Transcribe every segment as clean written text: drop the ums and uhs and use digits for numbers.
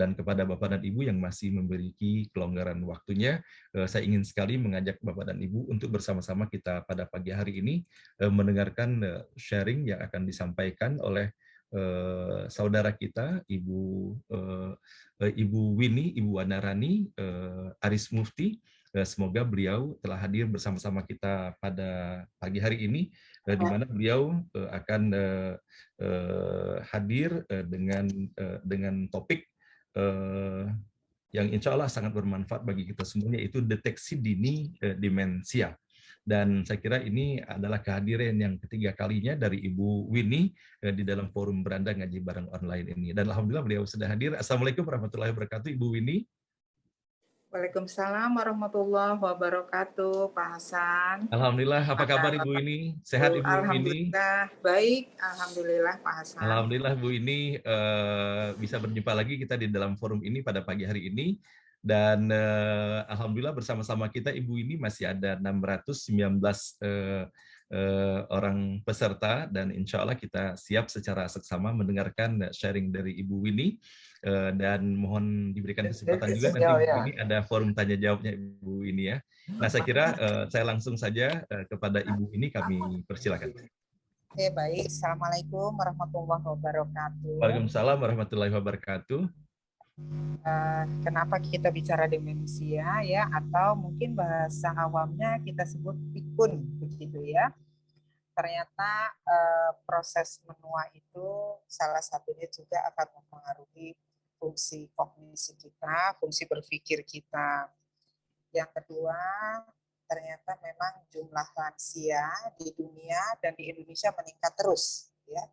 Dan kepada Bapak dan Ibu yang masih memiliki kelonggaran waktunya, saya ingin sekali mengajak Bapak dan Ibu untuk bersama-sama kita pada pagi hari ini mendengarkan sharing yang akan disampaikan oleh saudara kita, Ibu Winnie, Ibu Wanarani, Aris Mufti. Semoga beliau telah hadir bersama-sama kita pada pagi hari ini, di mana beliau akan hadir dengan topik yang insya Allah sangat bermanfaat bagi kita semuanya, yaitu deteksi dini demensia. Dan saya kira ini adalah kehadiran yang ketiga kalinya dari Ibu Winnie di dalam forum Beranda Ngaji Bareng Online ini. Dan Alhamdulillah beliau sudah hadir. Assalamualaikum warahmatullahi wabarakatuh, Ibu Winnie. Waalaikumsalam warahmatullahi wabarakatuh, Pak Hasan. Alhamdulillah, apa kabar Ibu Winnie? Sehat Ibu Winnie? Alhamdulillah, baik. Alhamdulillah, Pak Hasan. Alhamdulillah Bu ini bisa berjumpa lagi kita di dalam forum ini pada pagi hari ini. Dan Alhamdulillah bersama-sama kita Ibu ini masih ada 619 orang peserta, dan insya Allah kita siap secara seksama mendengarkan sharing dari Ibu Winnie. Dan mohon diberikan kesempatan juga nanti Ibu Winnie ada forum tanya jawabnya Ibu Winnie ya. Nah saya kira saya langsung saja kepada Ibu Winnie, kami persilakan. Oke, baik. Assalamualaikum warahmatullahi wabarakatuh. Waalaikumsalam warahmatullahi wabarakatuh. Kenapa kita bicara demensia ya, atau mungkin bahasa awamnya kita sebut pikun begitu ya. Ternyata proses menua itu salah satunya juga akan mempengaruhi fungsi kognisi kita, fungsi berpikir kita. Yang kedua, ternyata memang jumlah lansia di dunia dan di Indonesia meningkat terus ya.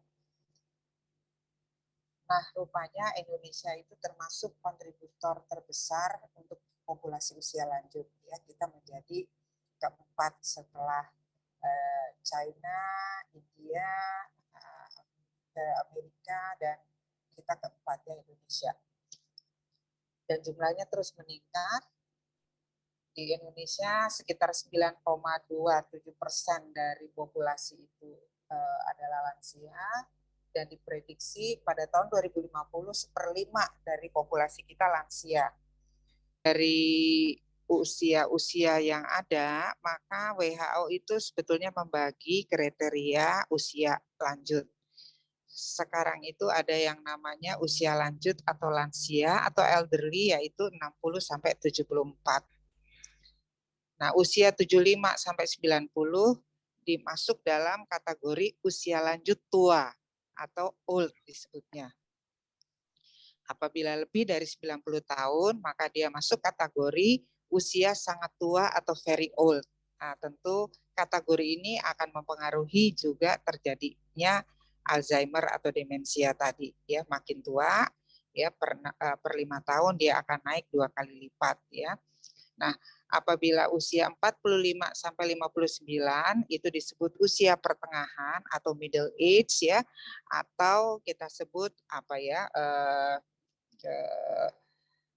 Nah, rupanya Indonesia itu termasuk kontributor terbesar untuk populasi usia lanjut. Ya, kita menjadi keempat setelah China, India, Amerika, dan kita keempatnya Indonesia. Dan jumlahnya terus meningkat. Di Indonesia sekitar 9,27% dari populasi itu adalah lansia. Dan diprediksi pada tahun 2050 1/5 dari populasi kita lansia. Dari usia-usia yang ada, maka WHO itu sebetulnya membagi kriteria usia lanjut. Sekarang itu ada yang namanya usia lanjut atau lansia atau elderly, yaitu 60 sampai 74. Nah, usia 75 sampai 90 dimasuk dalam kategori usia lanjut tua atau old disebutnya. Apabila lebih dari 90 tahun, maka dia masuk kategori usia sangat tua atau very old. Nah, tentu kategori ini akan mempengaruhi juga terjadinya Alzheimer atau demensia tadi. Ya, makin tua, ya per 5 tahun dia akan naik 2 kali lipat. Ya. Nah, apabila usia 45 sampai 59 itu disebut usia pertengahan atau middle age ya, atau kita sebut apa ya,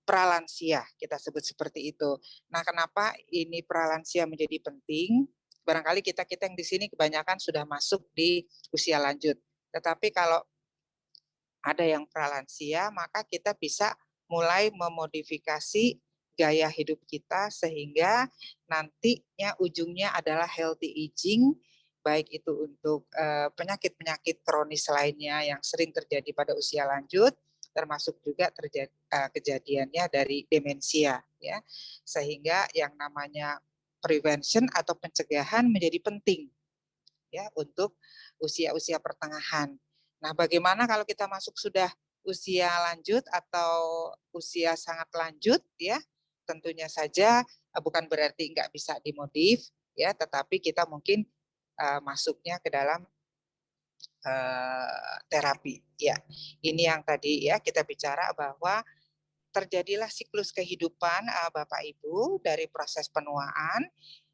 pralansia, kita sebut seperti itu. Nah, kenapa ini pralansia menjadi penting? Barangkali kita yang di sini kebanyakan sudah masuk di usia lanjut. Tetapi kalau ada yang pralansia, maka kita bisa mulai memodifikasi gaya hidup kita sehingga nantinya ujungnya adalah healthy aging, baik itu untuk penyakit-penyakit kronis lainnya yang sering terjadi pada usia lanjut, termasuk juga kejadiannya dari demensia, ya. Sehingga yang namanya prevention atau pencegahan menjadi penting, ya, untuk usia-usia pertengahan. Nah, bagaimana kalau kita masuk sudah usia lanjut atau usia sangat lanjut, ya? Tentunya saja bukan berarti nggak bisa dimodif, ya, tetapi kita mungkin masuknya ke dalam terapi. Ya, ini yang tadi ya kita bicara bahwa terjadilah siklus kehidupan Bapak Ibu dari proses penuaan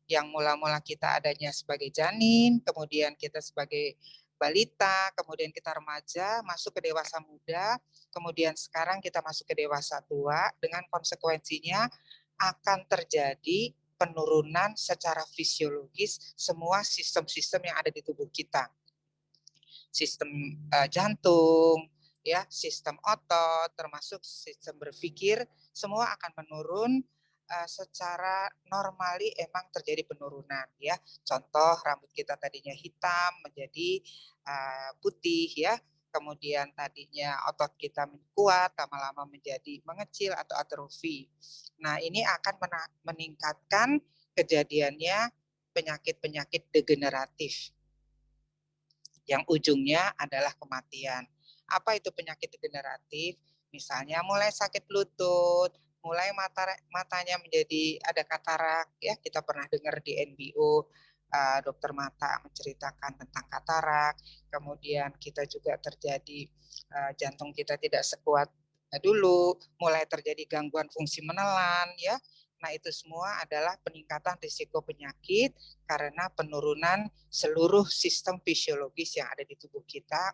yang mula-mula kita adanya sebagai janin, kemudian kita sebagai balita, kemudian kita remaja, masuk ke dewasa muda, kemudian sekarang kita masuk ke dewasa tua, dengan konsekuensinya akan terjadi penurunan secara fisiologis semua sistem-sistem yang ada di tubuh kita. Sistem jantung, ya, sistem otot, termasuk sistem berpikir, semua akan menurun secara normali emang terjadi penurunan ya. Contoh rambut kita tadinya hitam menjadi putih ya. Kemudian tadinya otot kita kuat, lama-lama menjadi mengecil atau atrofi. Nah, ini akan meningkatkan kejadiannya penyakit-penyakit degeneratif yang ujungnya adalah kematian. Apa itu penyakit degeneratif? Misalnya mulai sakit lutut, mulai matanya menjadi ada katarak, ya kita pernah dengar di NBO dokter mata menceritakan tentang katarak. Kemudian kita juga terjadi jantung kita tidak sekuat dulu, mulai terjadi gangguan fungsi menelan, ya. Nah, itu semua adalah peningkatan risiko penyakit karena penurunan seluruh sistem fisiologis yang ada di tubuh kita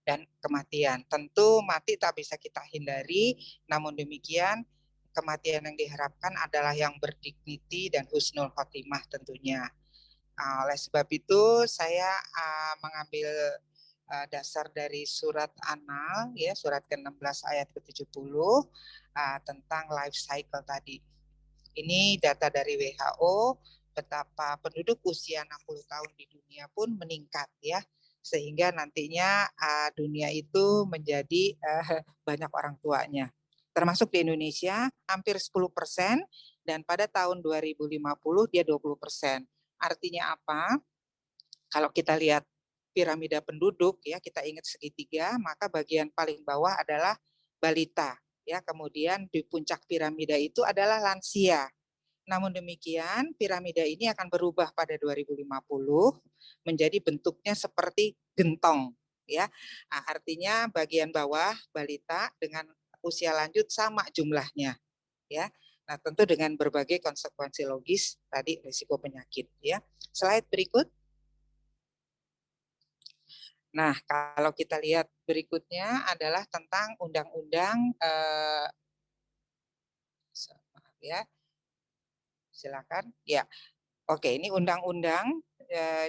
dan kematian. Tentu mati tak bisa kita hindari, namun demikian kematian yang diharapkan adalah yang berdignity dan husnul khotimah tentunya. Oleh sebab itu saya mengambil dasar dari surat An-Nahl ya, surat ke-16 ayat ke-70 tentang life cycle tadi. Ini data dari WHO betapa penduduk usia 60 tahun di dunia pun meningkat ya, sehingga nantinya dunia itu menjadi banyak orang tuanya. Termasuk di Indonesia hampir 10% dan pada tahun 2050 dia 20%. Artinya apa? Kalau kita lihat piramida penduduk ya, kita ingat segitiga, maka bagian paling bawah adalah balita ya, kemudian di puncak piramida itu adalah lansia. Namun demikian, piramida ini akan berubah pada 2050 menjadi bentuknya seperti gentong ya. Nah, artinya bagian bawah balita dengan usia lanjut sama jumlahnya ya. Nah, tentu dengan berbagai konsekuensi logis tadi risiko penyakit ya. Slide berikut. Nah, kalau kita lihat berikutnya adalah tentang undang-undang maaf ya. Silakan. Ya. Oke, ini undang-undang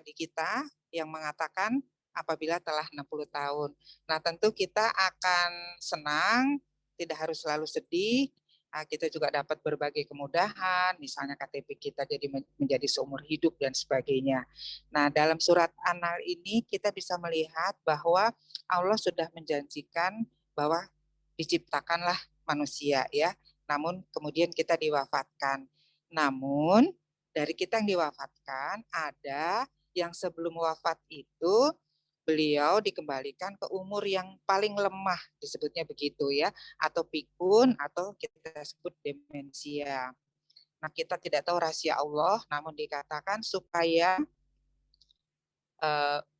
di kita yang mengatakan apabila telah 60 tahun. Nah, tentu kita akan senang, tidak harus selalu sedih. Kita juga dapat berbagai kemudahan, misalnya KTP kita jadi menjadi seumur hidup dan sebagainya. Nah, dalam surat An-Nahl ini kita bisa melihat bahwa Allah sudah menjanjikan bahwa diciptakanlah manusia ya. Namun kemudian kita diwafatkan. Namun dari kita yang diwafatkan, ada yang sebelum wafat itu beliau dikembalikan ke umur yang paling lemah, disebutnya begitu ya, atau pikun, atau kita sebut demensia. Nah, kita tidak tahu rahasia Allah, namun dikatakan supaya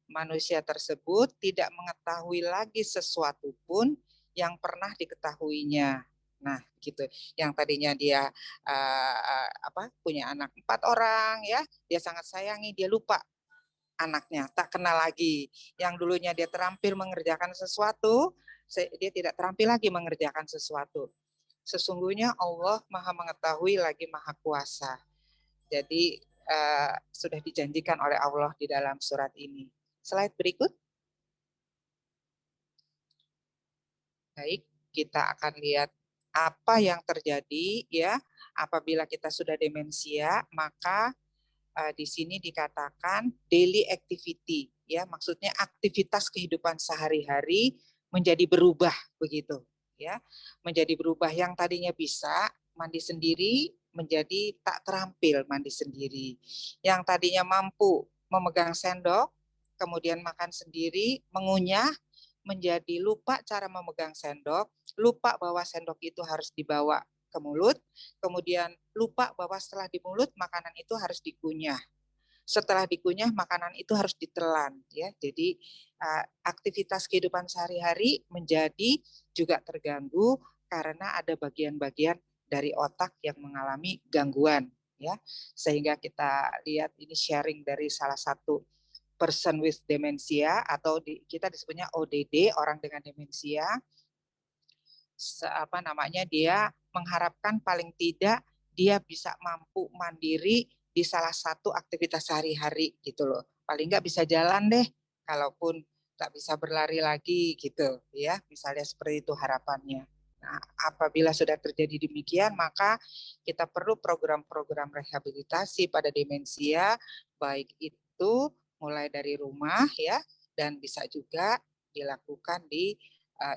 manusia tersebut tidak mengetahui lagi sesuatu pun yang pernah diketahuinya. Nah, gitu. Yang tadinya dia punya anak 4 orang ya, dia sangat sayangi, dia lupa anaknya, tak kenal lagi. Yang dulunya dia terampil mengerjakan sesuatu, dia tidak terampil lagi mengerjakan sesuatu. Sesungguhnya Allah Maha mengetahui lagi Maha kuasa. Jadi sudah dijanjikan oleh Allah di dalam surat ini. Slide berikut. Baik, kita akan lihat apa yang terjadi ya apabila kita sudah demensia, maka di sini dikatakan daily activity ya, maksudnya aktivitas kehidupan sehari-hari menjadi berubah begitu ya. Menjadi berubah, yang tadinya bisa mandi sendiri menjadi tak terampil mandi sendiri. Yang tadinya mampu memegang sendok, kemudian makan sendiri, mengunyah, menjadi lupa cara memegang sendok, lupa bahwa sendok itu harus dibawa ke mulut, kemudian lupa bahwa setelah di mulut makanan itu harus dikunyah. Setelah dikunyah makanan itu harus ditelan ya. Jadi aktivitas kehidupan sehari-hari menjadi juga terganggu karena ada bagian-bagian dari otak yang mengalami gangguan ya. Sehingga kita lihat ini sharing dari salah satu person with demensia atau kita disebutnya ODD, orang dengan demensia. Dia mengharapkan paling tidak dia bisa mampu mandiri di salah satu aktivitas sehari-hari gitu loh. Paling nggak bisa jalan deh, kalaupun tak bisa berlari lagi gitu ya, misalnya seperti itu harapannya. Nah, apabila sudah terjadi demikian, maka kita perlu program-program rehabilitasi pada demensia, baik itu mulai dari rumah ya, dan bisa juga dilakukan di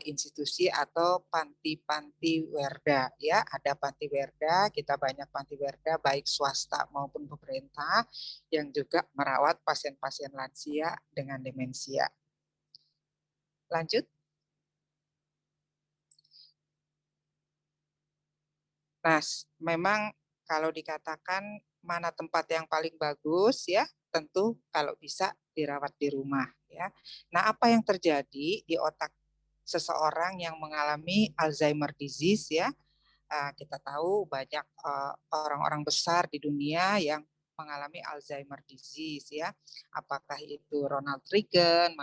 institusi atau panti-panti werda ya. Ada panti werda, kita banyak panti werda baik swasta maupun pemerintah yang juga merawat pasien-pasien lansia dengan demensia. Lanjut. Nah, memang kalau dikatakan mana tempat yang paling bagus ya, tentu kalau bisa dirawat di rumah ya. Nah, apa yang terjadi di otak seseorang yang mengalami Alzheimer disease ya? Kita tahu banyak orang-orang besar di dunia yang mengalami Alzheimer disease ya. Apakah itu Ronald Reagan,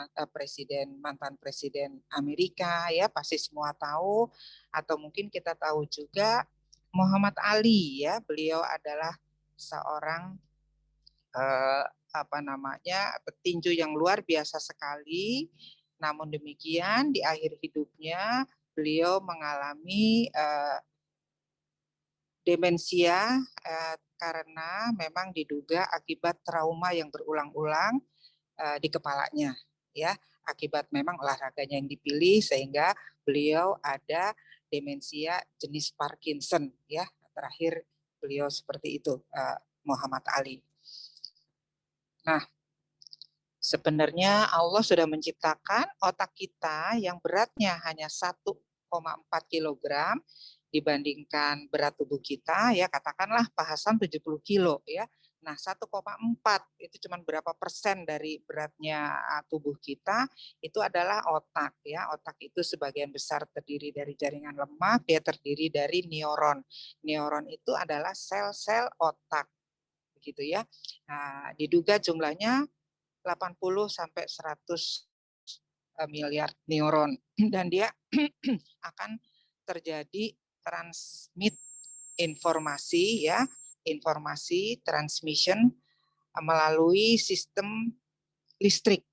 mantan presiden Amerika ya, pasti semua tahu, atau mungkin kita tahu juga Muhammad Ali ya, beliau adalah seorang petinju yang luar biasa sekali. Namun demikian di akhir hidupnya beliau mengalami demensia karena memang diduga akibat trauma yang berulang-ulang di kepalanya ya, akibat memang olahraganya yang dipilih sehingga beliau ada demensia jenis Parkinson ya, terakhir beliau seperti itu, Muhammad Ali. Nah, sebenarnya Allah sudah menciptakan otak kita yang beratnya hanya 1,4 kilogram dibandingkan berat tubuh kita ya, katakanlah Pak Hasan 70 kilo ya. Nah, 1,4 itu cuma berapa persen dari beratnya tubuh kita, itu adalah otak ya. Otak itu sebagian besar terdiri dari jaringan lemak, dia terdiri dari neuron. Neuron itu adalah sel-sel otak begitu ya. Nah, diduga jumlahnya 80 sampai 100 miliar neuron dan dia akan terjadi transmit informasi ya, informasi transmission melalui sistem listrik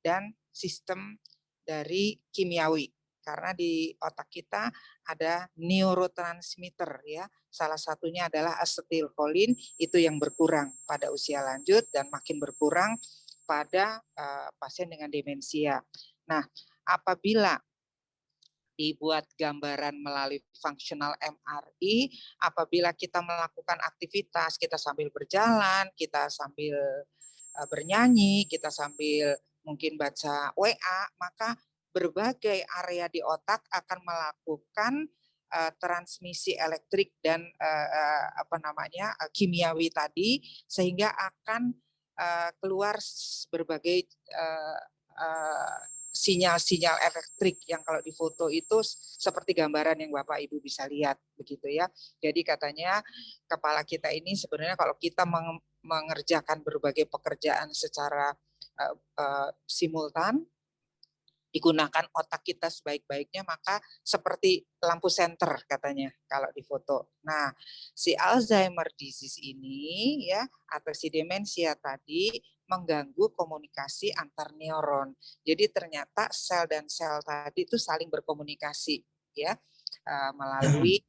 dan sistem dari kimiawi. Karena di otak kita ada neurotransmitter ya. Salah satunya adalah asetilkolin, itu yang berkurang pada usia lanjut dan makin berkurang pada pasien dengan demensia. Nah, apabila dibuat gambaran melalui functional MRI, apabila kita melakukan aktivitas, kita sambil berjalan, kita sambil bernyanyi, kita sambil mungkin baca WA, maka berbagai area di otak akan melakukan transmisi elektrik dan kimiawi tadi, sehingga akan keluar berbagai sinyal-sinyal elektrik yang kalau di foto itu seperti gambaran yang Bapak Ibu bisa lihat begitu ya. Jadi katanya kepala kita ini sebenarnya kalau kita mengerjakan berbagai pekerjaan secara simultan, digunakan otak kita sebaik-baiknya, maka seperti lampu senter katanya kalau di foto. Nah, si Alzheimer disease ini ya, atau si demensia tadi mengganggu komunikasi antar neuron. Jadi ternyata sel dan sel tadi itu saling berkomunikasi ya, melalui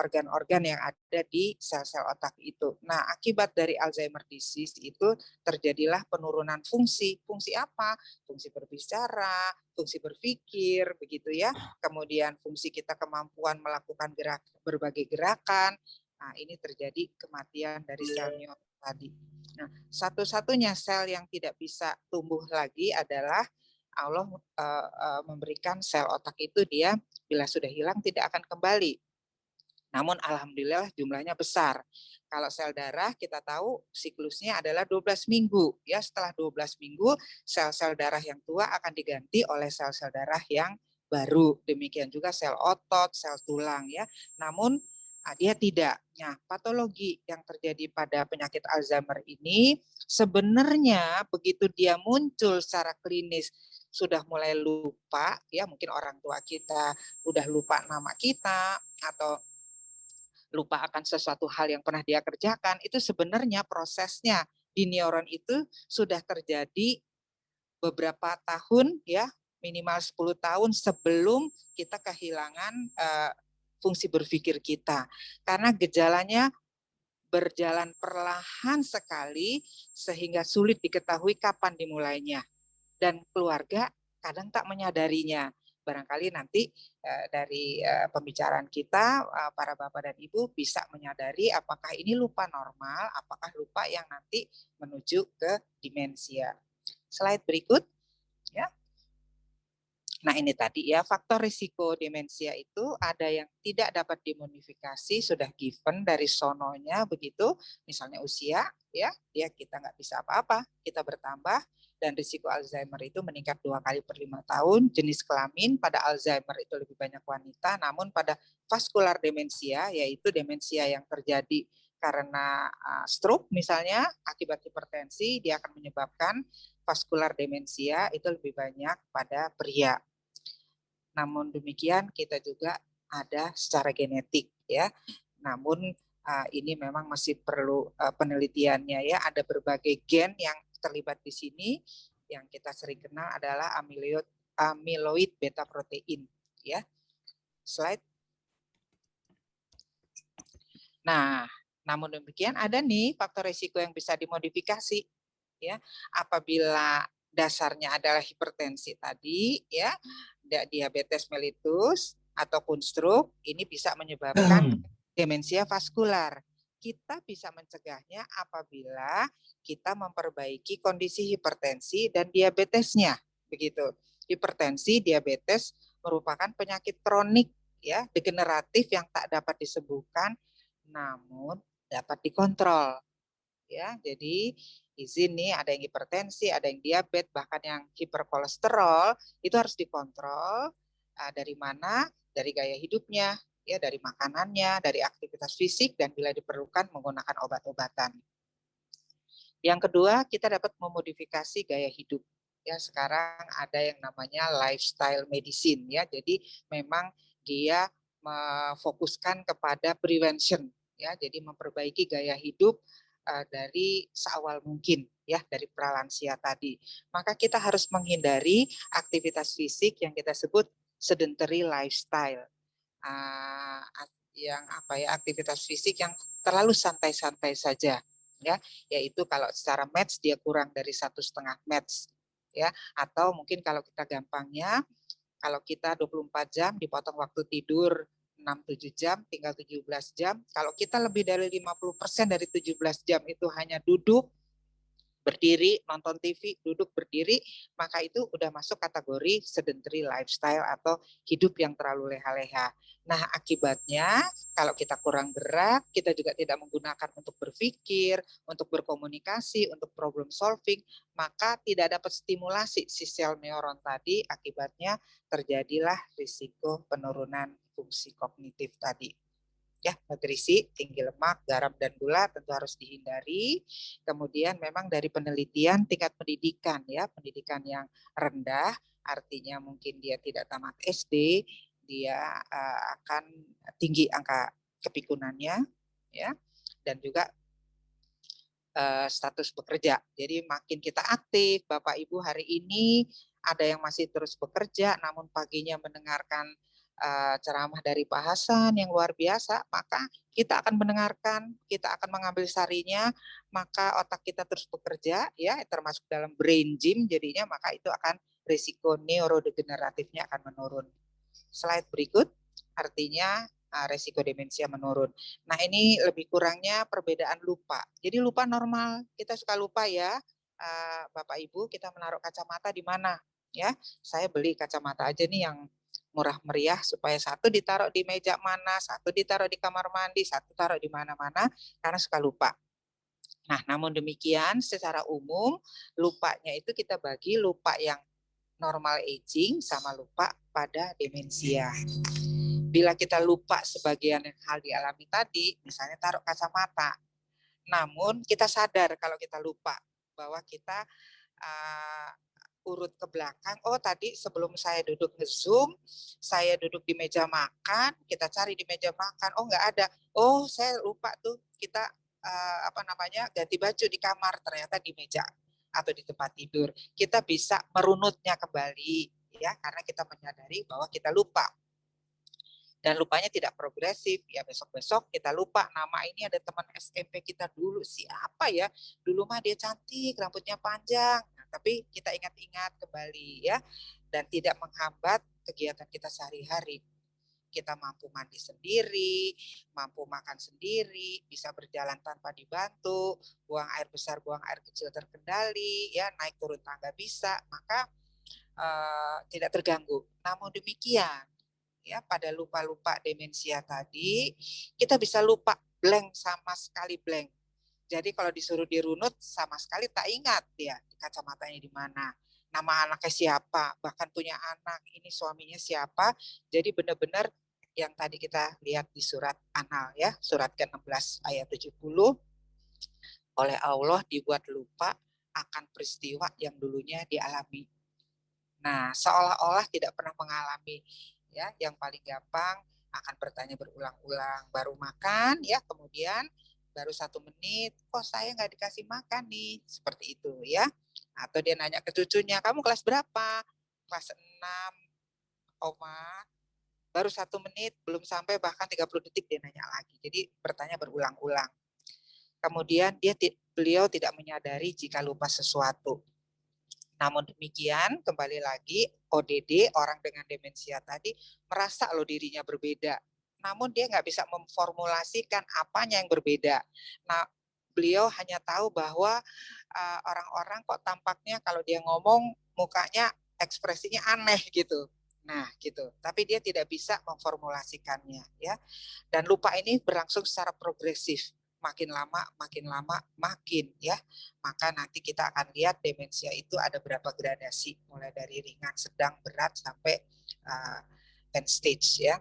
organ-organ yang ada di sel-sel otak itu. Nah, akibat dari Alzheimer disease itu terjadilah penurunan fungsi. Fungsi apa? Fungsi berbicara, fungsi berpikir, begitu ya. Kemudian fungsi kita kemampuan melakukan berbagai gerakan. Nah, ini terjadi kematian dari sel neuron tadi. Nah, satu-satunya sel yang tidak bisa tumbuh lagi adalah Allah memberikan sel otak itu dia bila sudah hilang tidak akan kembali. Namun alhamdulillah jumlahnya besar. Kalau sel darah kita tahu siklusnya adalah 12 minggu. Ya, setelah 12 minggu sel-sel darah yang tua akan diganti oleh sel-sel darah yang baru. Demikian juga sel otot, sel tulang ya. Namun dia tidak. Nah, patologi yang terjadi pada penyakit Alzheimer ini sebenarnya begitu dia muncul secara klinis sudah mulai lupa ya, mungkin orang tua kita udah lupa nama kita atau lupa akan sesuatu hal yang pernah dia kerjakan, itu sebenarnya prosesnya di neuron itu sudah terjadi beberapa tahun ya, minimal 10 tahun sebelum kita kehilangan fungsi berpikir kita. Karena gejalanya berjalan perlahan sekali sehingga sulit diketahui kapan dimulainya. Dan keluarga kadang tak menyadarinya. Barangkali nanti dari pembicaraan kita, para bapak dan ibu bisa menyadari apakah ini lupa normal, apakah lupa yang nanti menuju ke demensia. Slide berikut. Ya. Nah ini tadi ya, faktor risiko demensia itu ada yang tidak dapat dimodifikasi, sudah given dari sononya begitu, misalnya usia, ya kita nggak bisa apa-apa, kita bertambah, dan risiko Alzheimer itu meningkat 2 kali per 5 tahun. Jenis kelamin pada Alzheimer itu lebih banyak wanita, namun pada vaskular demensia, yaitu demensia yang terjadi karena stroke misalnya, akibat hipertensi, dia akan menyebabkan vaskular demensia itu lebih banyak pada pria. Namun demikian kita juga ada secara genetik ya. Namun ini memang masih perlu penelitiannya ya. Ada berbagai gen yang terlibat di sini. Yang kita sering kenal adalah amyloid beta protein ya. Slide. Nah, namun demikian ada nih faktor risiko yang bisa dimodifikasi ya. Apabila dasarnya adalah hipertensi tadi ya, diabetes mellitus ataupun stroke, ini bisa menyebabkan demensia vaskular. Kita bisa mencegahnya apabila kita memperbaiki kondisi hipertensi dan diabetesnya. Begitu. Hipertensi, diabetes merupakan penyakit kronik ya, degeneratif yang tak dapat disembuhkan namun dapat dikontrol. Ya, jadi izin nih ada yang hipertensi, ada yang diabetes, bahkan yang hiperkolesterol itu harus dikontrol. Dari mana? Dari gaya hidupnya, ya dari makanannya, dari aktivitas fisik, dan bila diperlukan menggunakan obat-obatan. Yang kedua, kita dapat memodifikasi gaya hidup. Ya, sekarang ada yang namanya lifestyle medicine ya. Jadi memang dia memfokuskan kepada prevention ya. Jadi memperbaiki gaya hidup dari seawal mungkin ya, dari pralansia tadi. Maka kita harus menghindari aktivitas fisik yang kita sebut sedentary lifestyle. Yang aktivitas fisik yang terlalu santai-santai saja ya, yaitu kalau secara match dia kurang dari 1,5 match ya, atau mungkin kalau kita gampangnya, kalau kita 24 jam dipotong waktu tidur 6-7 jam, tinggal 17 jam. Kalau kita lebih dari 50% dari 17 jam itu hanya duduk, berdiri, nonton TV, duduk berdiri, maka itu udah masuk kategori sedentary lifestyle atau hidup yang terlalu leha-leha. Nah, akibatnya kalau kita kurang gerak, kita juga tidak menggunakan untuk berpikir, untuk berkomunikasi, untuk problem solving, maka tidak dapat stimulasi si sel neuron tadi, akibatnya terjadilah risiko penurunan fungsi kognitif tadi. Ya, nutrisi, tinggi lemak, garam, dan gula tentu harus dihindari. Kemudian memang dari penelitian tingkat pendidikan ya, pendidikan yang rendah, artinya mungkin dia tidak tamat SD, dia akan tinggi angka kepikunannya ya, dan juga status bekerja. Jadi makin kita aktif, Bapak Ibu hari ini ada yang masih terus bekerja, namun paginya mendengarkan ceramah dari Pak Hasan yang luar biasa, maka kita akan mendengarkan, kita akan mengambil sarinya, maka otak kita terus bekerja, ya termasuk dalam brain gym jadinya, maka itu akan risiko neurodegeneratifnya akan menurun. Slide berikut, artinya resiko demensia menurun. Nah ini lebih kurangnya perbedaan lupa. Jadi lupa normal, kita suka lupa ya, Bapak Ibu, kita menaruh kacamata di mana? Ya, saya beli kacamata aja nih yang murah meriah supaya satu ditaruh di meja mana, satu ditaruh di kamar mandi, satu taruh di mana-mana karena suka lupa. Nah, namun demikian secara umum lupanya itu kita bagi lupa yang normal aging sama lupa pada demensia. Bila kita lupa sebagian hal dialami tadi, misalnya taruh kacamata, namun kita sadar kalau kita lupa bahwa kita urut ke belakang, oh tadi sebelum saya duduk nge-zoom, saya duduk di meja makan, kita cari di meja makan, oh nggak ada, oh saya lupa tuh kita ganti baju di kamar, ternyata di meja. atau di tempat tidur, kita bisa merunutnya kembali ya, karena kita menyadari bahwa kita lupa. Dan lupanya tidak progresif, ya besok-besok kita lupa nama ini ada teman SMP kita dulu, siapa ya, dulu mah dia cantik, rambutnya panjang, nah, tapi kita ingat-ingat kembali ya, dan tidak menghambat kegiatan kita sehari-hari. Kita mampu mandi sendiri, mampu makan sendiri, bisa berjalan tanpa dibantu, buang air besar, buang air kecil terkendali, ya naik turun tangga bisa, maka tidak terganggu. Namun demikian, ya pada lupa-lupa demensia tadi, kita bisa lupa blank, sama sekali blank. Jadi kalau disuruh dirunut sama sekali tak ingat dia kacamatanya di mana, nama anaknya siapa, bahkan punya anak, ini suaminya siapa. Jadi benar-benar yang tadi kita lihat di surat Anal ya, surat ke-16 ayat 70, oleh Allah dibuat lupa akan peristiwa yang dulunya dialami. Nah, seolah-olah tidak pernah mengalami ya, yang paling gampang akan bertanya berulang-ulang, baru makan ya, kemudian baru 1 menit, kok saya nggak dikasih makan nih, seperti itu ya. Atau dia nanya ke cucunya, kamu kelas berapa? Kelas 6, Oma. Baru 1 menit, belum sampai bahkan 30 detik dia nanya lagi. Jadi bertanya berulang-ulang. Kemudian beliau tidak menyadari jika lupa sesuatu. Namun demikian, kembali lagi, ODD, orang dengan demensia tadi, merasa loh dirinya berbeda. Namun dia nggak bisa memformulasikan apanya yang berbeda. Nah, beliau hanya tahu bahwa orang-orang kok tampaknya kalau dia ngomong, mukanya ekspresinya aneh gitu. Nah, gitu. Tapi dia tidak bisa memformulasikannya, ya. Dan lupa ini berlangsung secara progresif, makin lama makin ya, maka nanti kita akan lihat demensia itu ada berapa gradasi, mulai dari ringan, sedang, berat sampai end stage ya.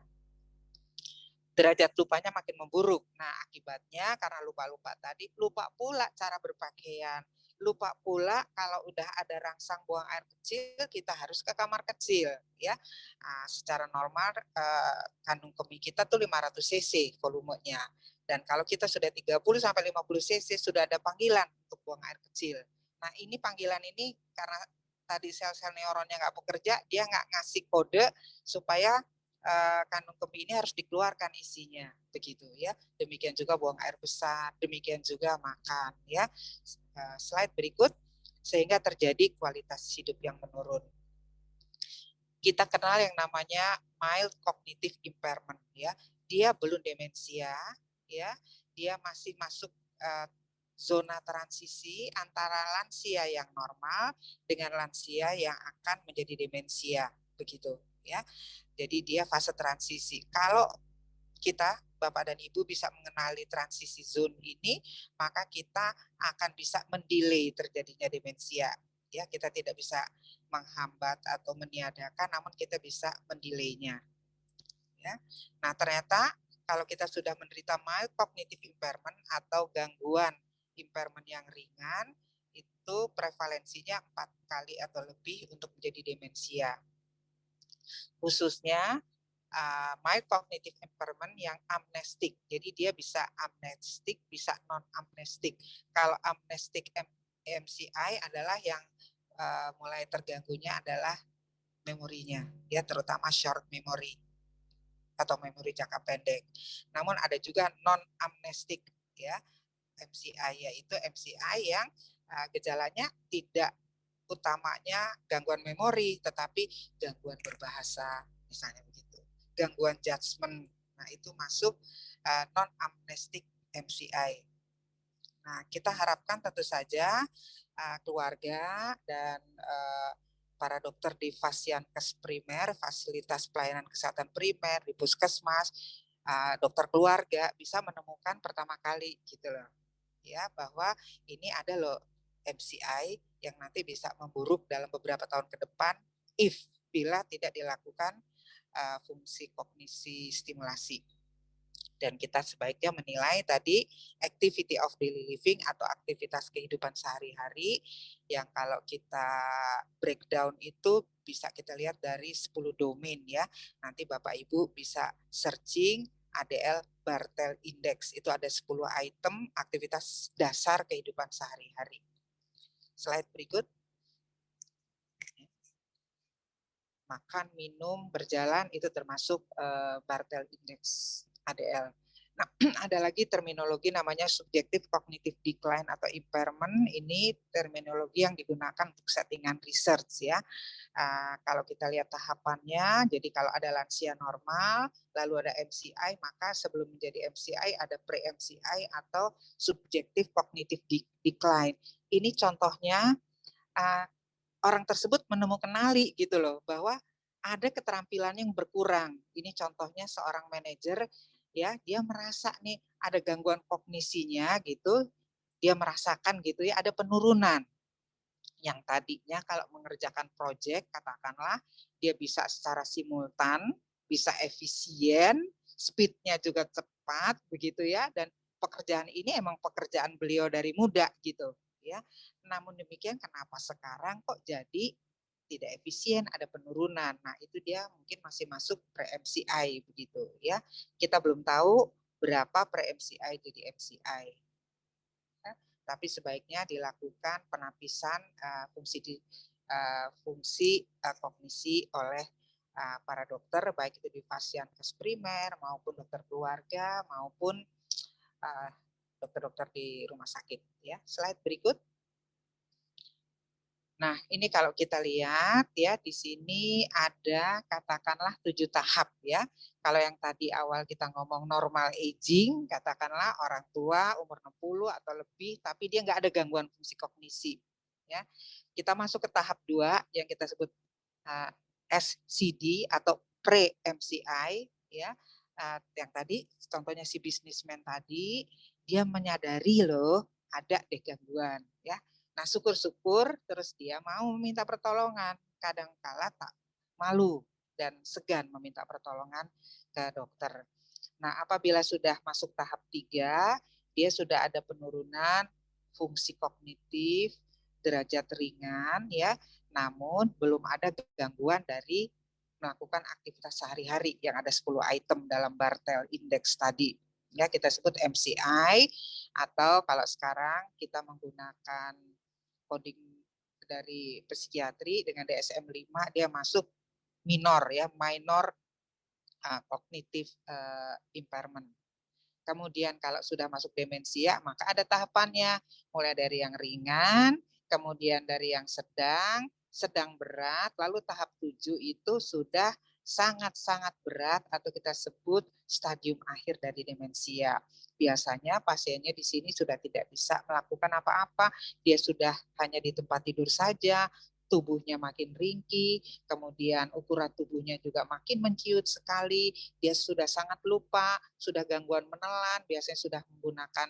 Derajat lupanya makin memburuk. Nah, akibatnya karena lupa-lupa tadi, lupa pula cara berpakaian, lupa pula kalau udah ada rangsang buang air kecil, kita harus ke kamar kecil ya. Nah, secara normal kandung kemih kita tuh 500 cc volumenya. Dan kalau kita sudah 30 sampai 50 cc sudah ada panggilan untuk buang air kecil. Nah, ini panggilan ini karena tadi sel-sel neuronnya nggak bekerja, dia nggak ngasih kode supaya kandung kemih ini harus dikeluarkan isinya, begitu ya. Demikian juga buang air besar, demikian juga makan ya. Slide berikut, sehingga terjadi kualitas hidup yang menurun. Kita kenal yang namanya mild cognitive impairment ya. Dia belum demensia ya, dia masih masuk zona transisi antara lansia yang normal dengan lansia yang akan menjadi demensia, begitu ya. Jadi dia fase transisi. Kalau kita, Bapak dan Ibu, bisa mengenali transisi zone ini, maka kita akan bisa mendelay terjadinya demensia. Ya, kita tidak bisa menghambat atau meniadakan, namun kita bisa mendelaynya. Ya. Nah, ternyata kalau kita sudah menderita mild cognitive impairment atau gangguan impairment yang ringan, itu prevalensinya 4 kali atau lebih untuk menjadi demensia. Khususnya mild cognitive impairment yang amnestik. Jadi dia bisa amnestik, bisa non-amnestik. Kalau amnestik MCI adalah yang mulai terganggunya adalah memorinya, ya terutama short memory atau memori jangka pendek. Namun ada juga non-amnestik ya MCI, yaitu MCI yang gejalanya tidak utamanya gangguan memori, tetapi gangguan berbahasa, misalnya begitu. Gangguan judgment, nah itu masuk non-amnestic MCI. Nah, kita harapkan tentu saja keluarga dan para dokter di Fasiankes primer, fasilitas pelayanan kesehatan primer, di puskesmas, dokter keluarga bisa menemukan pertama kali gitu loh. Ya, bahwa ini ada loh MCI yang nanti bisa memburuk dalam beberapa tahun ke depan bila tidak dilakukan fungsi kognisi stimulasi. Dan kita sebaiknya menilai tadi activity of daily living atau aktivitas kehidupan sehari-hari yang kalau kita breakdown itu bisa kita lihat dari 10 domain ya. Nanti Bapak Ibu bisa searching ADL Bartel Index, itu ada 10 item aktivitas dasar kehidupan sehari-hari. Slide berikut. Makan, minum, berjalan itu termasuk Bartel Index ADL. Nah, ada lagi terminologi namanya subjective cognitive decline atau impairment. Ini terminologi yang digunakan untuk settingan research ya. Kalau kita lihat tahapannya, jadi kalau ada lansia normal, lalu ada MCI, maka sebelum menjadi MCI ada pre-MCI atau subjective cognitive decline. Ini contohnya orang tersebut menemukan gitu loh, bahwa ada keterampilan yang berkurang. Ini contohnya seorang manajer ya, dia merasa nih ada gangguan kognisinya gitu, dia merasakan gitu ya ada penurunan. Yang tadinya kalau mengerjakan proyek katakanlah dia bisa secara simultan, bisa efisien, speednya juga cepat begitu ya, dan pekerjaan ini emang pekerjaan beliau dari muda gitu ya. Namun demikian kenapa sekarang kok jadi tidak efisien, ada penurunan. Nah, itu dia mungkin masih masuk pre-MCI begitu ya. Kita belum tahu berapa pre-MCI jadi MCI. Ya, tapi sebaiknya dilakukan penapisan fungsi kognisi oleh para dokter, baik itu di vaskes primer maupun dokter keluarga maupun dokter-dokter di rumah sakit. Ya, slide berikut. Nah, ini kalau kita lihat ya, di sini ada katakanlah 7 tahap ya. Kalau yang tadi awal kita ngomong normal aging, katakanlah orang tua umur 60 atau lebih, tapi dia nggak ada gangguan fungsi kognisi. Ya. Kita masuk ke tahap 2 yang kita sebut SCD atau pre-MCI ya. Yang tadi contohnya si bisnismen tadi, dia menyadari loh ada deh gangguan ya. Nah, syukur-syukur terus dia mau meminta pertolongan. Kadang-kala tak malu dan segan meminta pertolongan ke dokter. Nah, apabila sudah masuk tahap 3, dia sudah ada penurunan fungsi kognitif, derajat ringan ya, namun belum ada gangguan dari melakukan aktivitas sehari-hari yang ada 10 item dalam Bartel Index tadi. Ya, kita sebut MCI atau kalau sekarang kita menggunakan coding dari psikiatri dengan DSM-5 dia masuk minor ya, minor cognitive impairment. Kemudian kalau sudah masuk demensia maka ada tahapannya, mulai dari yang ringan, kemudian dari yang sedang berat, lalu tahap 7 itu sudah sangat-sangat berat atau kita sebut stadium akhir dari demensia. Biasanya pasiennya di sini sudah tidak bisa melakukan apa-apa, dia sudah hanya di tempat tidur saja, tubuhnya makin ringkih, kemudian ukuran tubuhnya juga makin menciut sekali, dia sudah sangat lupa, sudah gangguan menelan, biasanya sudah menggunakan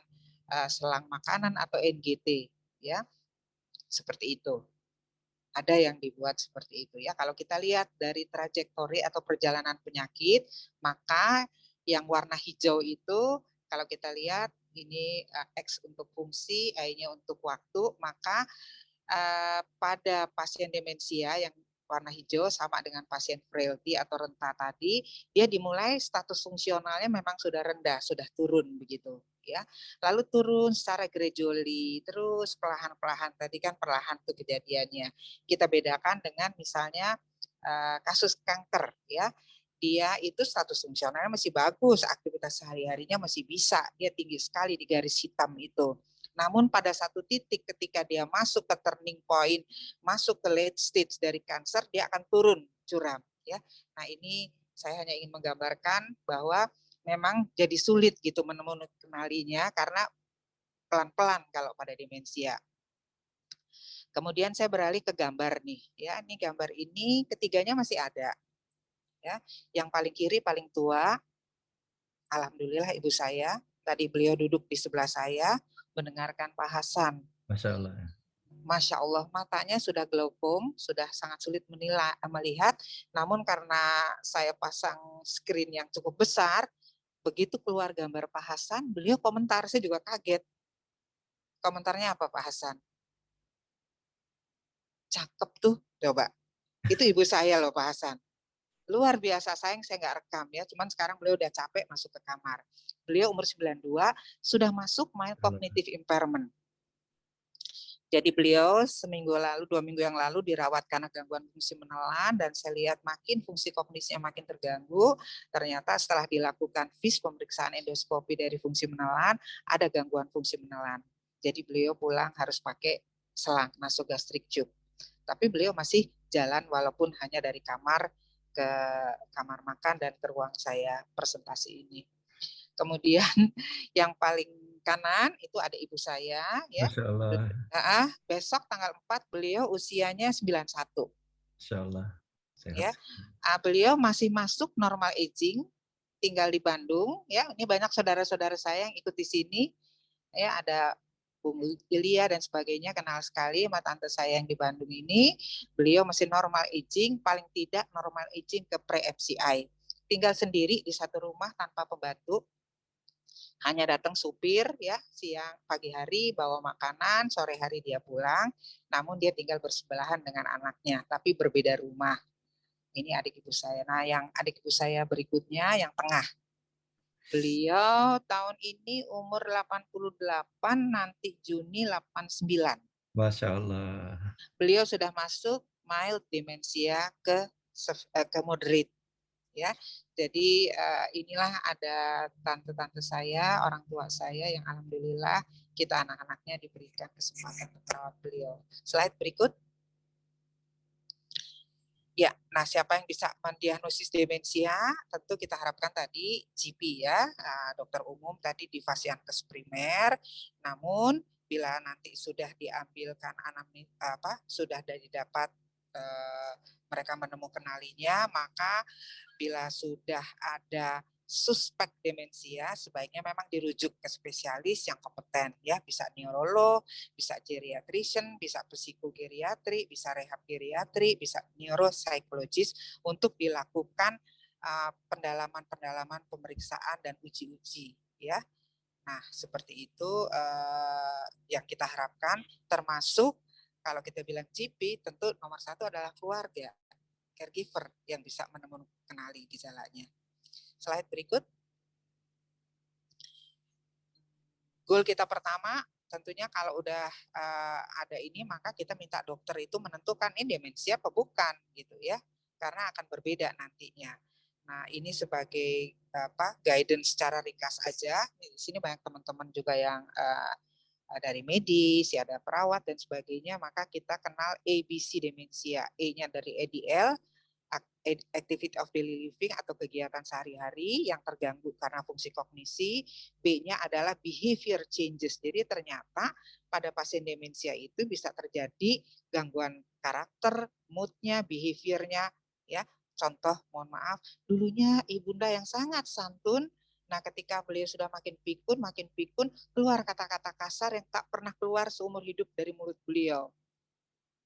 selang makanan atau NGT, ya, seperti itu. Ada yang dibuat seperti itu ya. Kalau kita lihat dari trajektori atau perjalanan penyakit, maka yang warna hijau itu kalau kita lihat ini X untuk fungsi, Y-nya untuk waktu, maka pada pasien demensia yang warna hijau sama dengan pasien frailty atau renta tadi, dia dimulai status fungsionalnya memang sudah rendah, sudah turun begitu ya. Lalu turun secara gradually, terus perlahan-perlahan, tadi kan perlahan tuh kejadiannya. Kita bedakan dengan misalnya kasus kanker ya. Dia itu status fungsionalnya masih bagus, aktivitas sehari-harinya masih bisa, dia tinggi sekali di garis hitam itu. Namun pada satu titik ketika dia masuk ke turning point, masuk ke late stage dari kanker, dia akan turun curam. Ya, nah ini saya hanya ingin menggambarkan bahwa memang jadi sulit gitu mengenalinya karena pelan-pelan kalau pada demensia. Kemudian saya beralih ke gambar nih, ya ini gambar ini ketiganya masih ada. Ya, yang paling kiri paling tua, alhamdulillah ibu saya. Tadi beliau duduk di sebelah saya, mendengarkan Pak Hasan. Masya Allah. Masya Allah, matanya sudah glaukom, sudah sangat sulit melihat. Namun karena saya pasang screen yang cukup besar, begitu keluar gambar Pak Hasan, beliau komentar, saya juga kaget. Komentarnya apa Pak Hasan? Cakep tuh, coba. Itu ibu saya loh Pak Hasan. Luar biasa, sayang saya nggak rekam ya, cuman sekarang beliau udah capek masuk ke kamar. Beliau umur 92, sudah masuk mild cognitive impairment. Jadi beliau seminggu lalu, 2 minggu yang lalu dirawat karena gangguan fungsi menelan, dan saya lihat makin fungsi kognisinya makin terganggu. Ternyata setelah dilakukan FIS, pemeriksaan endoskopi dari fungsi menelan, ada gangguan fungsi menelan. Jadi beliau pulang harus pakai selang nasogastric tube. Tapi beliau masih jalan walaupun hanya dari kamar ke kamar makan dan ke ruang saya presentasi ini. Kemudian yang paling kanan itu ada ibu saya, ya. Masya Allah. Besok tanggal 4 beliau usianya 91, Masya Allah. Sehat. ya. Beliau masih masuk normal aging, tinggal di Bandung, ya. Ini banyak saudara-saudara saya yang ikut di sini, ya. Ada Bung Ilya dan sebagainya, kenal sekali sama tante saya yang di Bandung ini. Beliau masih normal aging, paling tidak normal aging ke pre-MCI. Tinggal sendiri di satu rumah tanpa pembantu, hanya datang supir, ya, siang pagi hari bawa makanan, sore hari dia pulang, namun dia tinggal bersebelahan dengan anaknya, tapi berbeda rumah. Ini adik ibu saya. Nah, yang adik ibu saya berikutnya yang tengah, beliau tahun ini umur 88, nanti Juni 89. Masya Allah. Beliau sudah masuk mild demensia ke moderate, ya. Jadi inilah ada tante-tante saya, orang tua saya yang alhamdulillah kita anak-anaknya diberikan kesempatan untuk merawat beliau. Slide berikut. Ya, nah siapa yang bisa mendiagnosis demensia? Tentu kita harapkan tadi GP, ya, dokter umum tadi di Fasiankes primer. Namun bila nanti sudah diambilkan sudah didapat mereka menemukan kenalinya, maka bila sudah ada suspek demensia, sebaiknya memang dirujuk ke spesialis yang kompeten, ya, bisa neurolog, bisa geriatrician, bisa psikogeriatri, bisa rehab geriatri, bisa neuropsikologis untuk dilakukan pendalaman-pendalaman pemeriksaan dan uji-uji, ya. Nah, seperti itu yang kita harapkan, termasuk kalau kita bilang GP, tentu nomor satu adalah keluarga, caregiver yang bisa menemukan kenali gejalanya. Slide berikut. Goal kita pertama, tentunya kalau udah ada ini, maka kita minta dokter itu menentukan ini demensia apa bukan, gitu, ya, karena akan berbeda nantinya. Nah, ini sebagai guidance secara ringkas aja. Di sini banyak teman-teman juga yang dari medis, ya, ada perawat dan sebagainya, maka kita kenal ABC demensia. E-nya dari ADL, activity of daily living atau kegiatan sehari-hari yang terganggu karena fungsi kognisi. B-nya adalah behavior changes. Jadi ternyata pada pasien demensia itu bisa terjadi gangguan karakter, moodnya, behaviornya, ya. Contoh, mohon maaf, dulunya ibunda yang sangat santun, nah ketika beliau sudah makin pikun, keluar kata-kata kasar yang tak pernah keluar seumur hidup dari mulut beliau.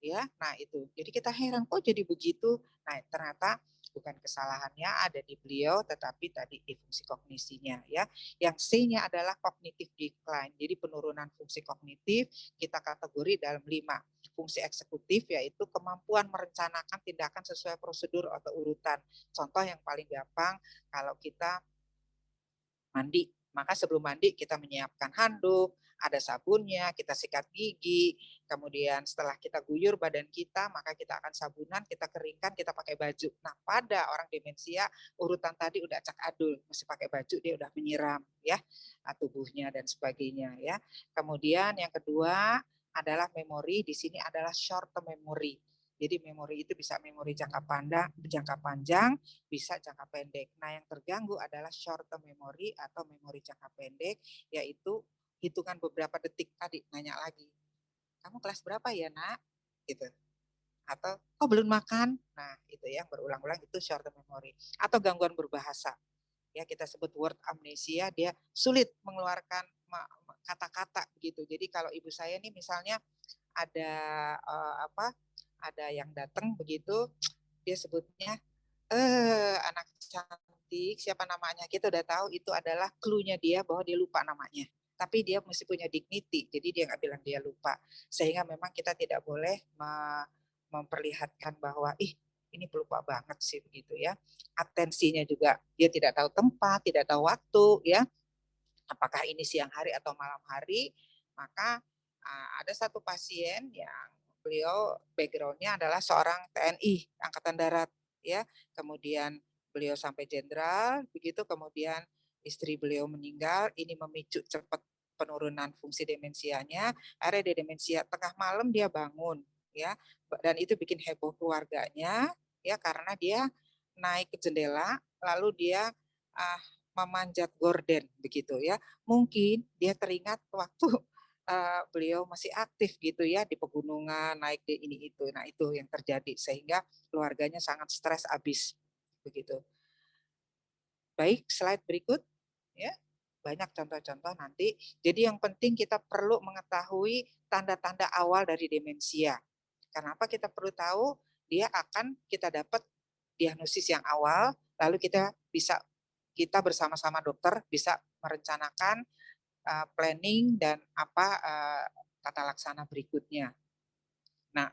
Ya, nah itu. Jadi kita heran kok jadi begitu. Nah, ternyata bukan kesalahannya ada di beliau, tetapi tadi di fungsi kognisinya, ya. Yang C-nya adalah cognitive decline. Jadi penurunan fungsi kognitif kita kategori dalam 5. Fungsi eksekutif yaitu kemampuan merencanakan tindakan sesuai prosedur atau urutan. Contoh yang paling gampang, kalau kita mandi, maka sebelum mandi kita menyiapkan handuk, ada sabunnya, kita sikat gigi, kemudian setelah kita guyur badan kita, maka kita akan sabunan, kita keringkan, kita pakai baju. Nah, pada orang demensia, urutan tadi udah acak adul, mesti pakai baju, dia udah menyiram, ya, tubuhnya dan sebagainya, ya. Kemudian yang kedua adalah memori, di sini adalah short term memory. Jadi memori itu bisa memori jangka panjang, bisa jangka pendek. Nah, yang terganggu adalah short term memory atau memori jangka pendek, yaitu hitungan beberapa detik tadi, nanya lagi, kamu kelas berapa ya, nak? Gitu. Atau, kok belum makan? Nah, itu yang berulang-ulang, itu short term memory. Atau gangguan berbahasa. Ya, kita sebut word amnesia, dia sulit mengeluarkan kata-kata gitu. Jadi kalau ibu saya nih misalnya ada ada yang datang begitu, dia sebutnya anak cantik, siapa namanya, kita udah tahu itu adalah clue-nya dia bahwa dia lupa namanya. Tapi dia mesti punya dignity, jadi dia nggak bilang dia lupa. Sehingga memang kita tidak boleh memperlihatkan bahwa, ih, ini pelupa banget sih, begitu, ya. Atensinya juga, dia tidak tahu tempat, tidak tahu waktu, ya. Apakah ini siang hari atau malam hari, maka Ada satu pasien yang beliau background-nya adalah seorang TNI Angkatan Darat, ya. Kemudian beliau sampai jenderal, begitu kemudian istri beliau meninggal, ini memicu cepat penurunan fungsi demensianya, akhirnya dia demensia, tengah malam dia bangun, ya, dan itu bikin heboh keluarganya, ya, karena dia naik ke jendela, lalu dia memanjat gorden, begitu ya. Mungkin dia teringat waktu beliau masih aktif gitu ya di pegunungan, naik di ini itu. Nah, itu yang terjadi sehingga keluarganya sangat stres abis begitu. Baik, slide berikut ya. Banyak contoh-contoh nanti. Jadi yang penting kita perlu mengetahui tanda-tanda awal dari demensia. Kenapa kita perlu tahu? Dia akan kita dapat diagnosis yang awal, lalu kita bersama-sama dokter bisa merencanakan planning dan tata laksana berikutnya. Nah,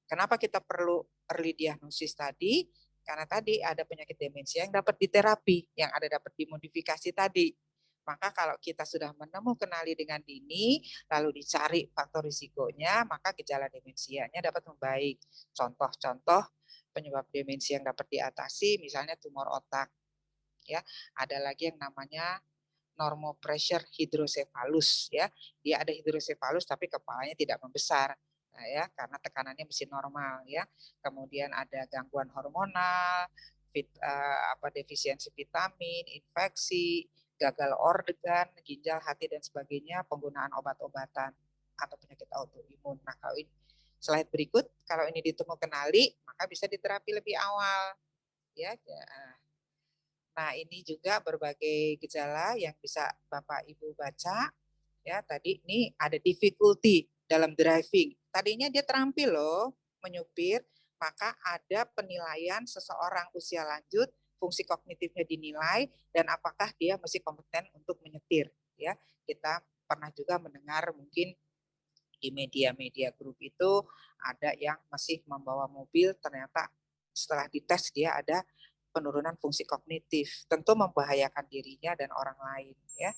kenapa kita perlu early diagnosis tadi? Karena tadi ada penyakit demensia yang dapat diterapi, yang ada dapat dimodifikasi tadi. Maka kalau kita sudah kenali dengan dini, lalu dicari faktor risikonya, maka gejala demensianya dapat membaik. Contoh-contoh penyebab demensia yang dapat diatasi, misalnya tumor otak. Ya, ada lagi yang namanya normopressure hidrocephalus, ya. Dia ada hidrocephalus tapi kepalanya tidak membesar. Nah, ya, karena tekanannya masih normal, ya. Kemudian ada gangguan hormonal, defisiensi vitamin, infeksi, gagal organ, ginjal, hati dan sebagainya, penggunaan obat-obatan atau penyakit autoimun. Nah, kalau ini slide berikut, kalau ini kenali, maka bisa diterapi lebih awal, ya. Nah, ini juga berbagai gejala yang bisa Bapak Ibu baca. Ya, tadi ini ada difficulty dalam driving. Tadinya dia terampil loh menyupir, maka ada penilaian seseorang usia lanjut, fungsi kognitifnya dinilai dan apakah dia masih kompeten untuk menyetir, ya. Kita pernah juga mendengar mungkin di media-media grup itu ada yang masih membawa mobil, ternyata setelah dites dia ada penurunan fungsi kognitif, tentu membahayakan dirinya dan orang lain, ya.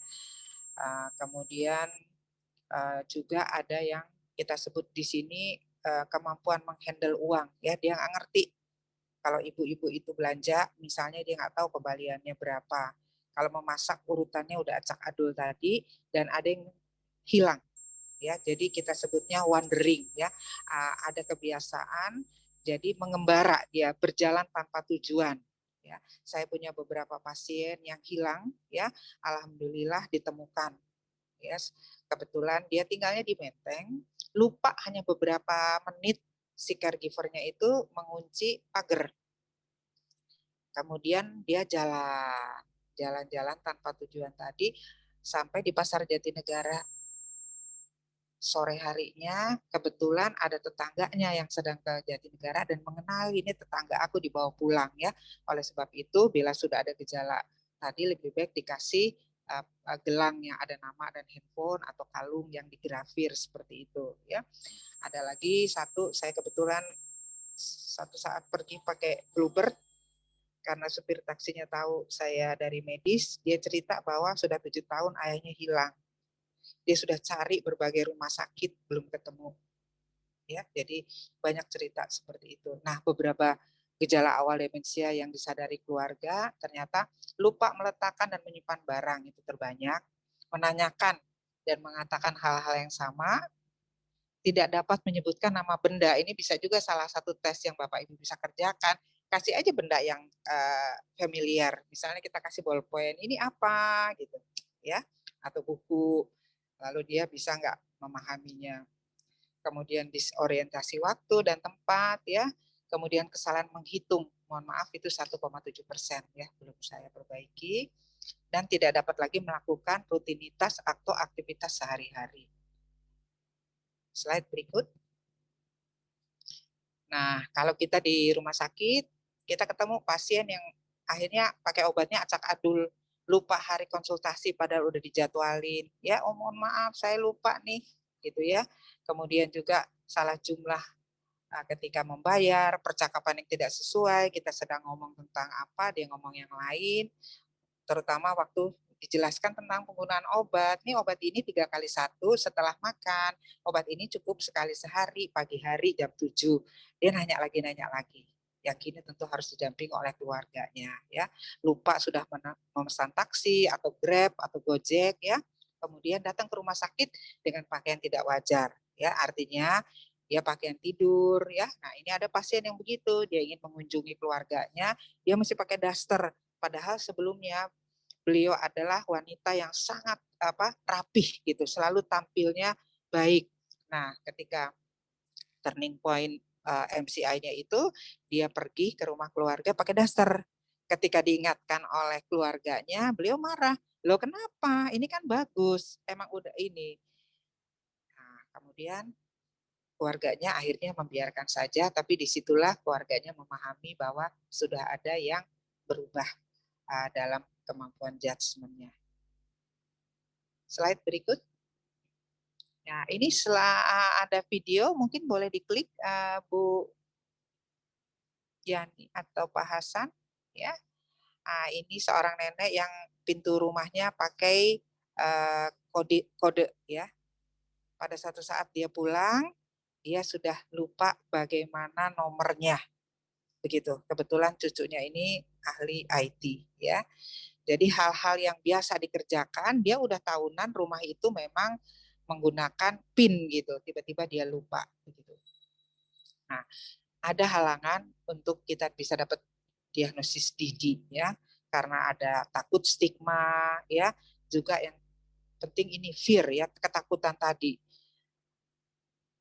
Kemudian juga ada yang kita sebut di sini kemampuan menghandle uang, ya. Dia nggak ngerti kalau ibu-ibu itu belanja, misalnya dia nggak tahu kembaliannya berapa. Kalau memasak urutannya udah acak adul tadi dan ada yang hilang, ya. Jadi kita sebutnya wandering, ya. Ada kebiasaan jadi mengembara, dia berjalan tanpa tujuan, ya. Saya punya beberapa pasien yang hilang, ya. Alhamdulillah ditemukan, ya. Kebetulan dia tinggalnya di Menteng, lupa hanya beberapa menit si caregiver-nya itu mengunci pagar. Kemudian dia jalan-jalan tanpa tujuan tadi sampai di Pasar Jatinegara. Sore harinya kebetulan ada tetangganya yang sedang ke Jatinegara dan mengenali ini tetangga aku dibawa pulang, ya. Oleh sebab itu bila sudah ada gejala tadi lebih baik dikasih gelang yang ada nama dan handphone atau kalung yang digrafir seperti itu, ya. Ada lagi satu, saya kebetulan satu saat pergi pakai Bluebird karena supir taksinya tahu saya dari medis, dia cerita bahwa sudah 7 tahun ayahnya hilang. Dia sudah cari berbagai rumah sakit belum ketemu, ya. Jadi banyak cerita seperti itu. Nah, beberapa gejala awal demensia yang disadari keluarga ternyata lupa meletakkan dan menyimpan barang itu terbanyak, menanyakan dan mengatakan hal-hal yang sama, tidak dapat menyebutkan nama benda. Ini bisa juga salah satu tes yang Bapak Ibu bisa kerjakan. Kasih aja benda yang familiar. Misalnya kita kasih bolpen, ini apa gitu, ya, atau buku. Lalu dia bisa nggak memahaminya. Kemudian disorientasi waktu dan tempat, ya. Kemudian kesalahan menghitung, mohon maaf itu 1,7%, ya, belum saya perbaiki. Dan tidak dapat lagi melakukan rutinitas atau aktivitas sehari-hari. Slide berikut. Nah, kalau kita di rumah sakit, kita ketemu pasien yang akhirnya pakai obatnya acak adul, lupa hari konsultasi padahal udah dijadwalin. Ya, oh mohon maaf saya lupa nih, gitu ya. Kemudian juga salah jumlah ketika membayar, percakapan yang tidak sesuai, kita sedang ngomong tentang apa, dia ngomong yang lain, terutama waktu dijelaskan tentang penggunaan obat. Nih obat ini 3x1 setelah makan. Obat ini cukup sekali sehari, pagi hari jam 7. Dia nanya lagi. Yang ini tentu harus didampingi oleh keluarganya ya. Lupa sudah memesan taksi atau Grab atau Gojek ya. Kemudian datang ke rumah sakit dengan pakaian tidak wajar ya. Artinya dia pakaian tidur ya. Nah, ini ada pasien yang begitu, dia ingin mengunjungi keluarganya, dia mesti pakai daster. Padahal sebelumnya beliau adalah wanita yang sangat rapih gitu, selalu tampilnya baik. Nah, ketika turning point MCI-nya itu, dia pergi ke rumah keluarga pakai daster. Ketika diingatkan oleh keluarganya, beliau marah. Loh kenapa? Ini kan bagus. Emang udah ini. Nah, kemudian keluarganya akhirnya membiarkan saja, tapi disitulah keluarganya memahami bahwa sudah ada yang berubah dalam kemampuan judgement-nya. Slide berikut. Nah, ini setelah ada video, mungkin boleh diklik Bu Yani atau Pak Hasan. Ya, ini seorang nenek yang pintu rumahnya pakai kode ya. Pada satu saat dia pulang, dia sudah lupa bagaimana nomornya. Begitu. Kebetulan cucunya ini ahli IT ya. Jadi hal-hal yang biasa dikerjakan, dia udah tahunan rumah itu memang menggunakan PIN gitu. Tiba-tiba dia lupa begitu. Nah, ada halangan untuk kita bisa dapat diagnosis DD ya. Karena ada takut stigma ya. Juga yang penting ini fear ya, ketakutan tadi.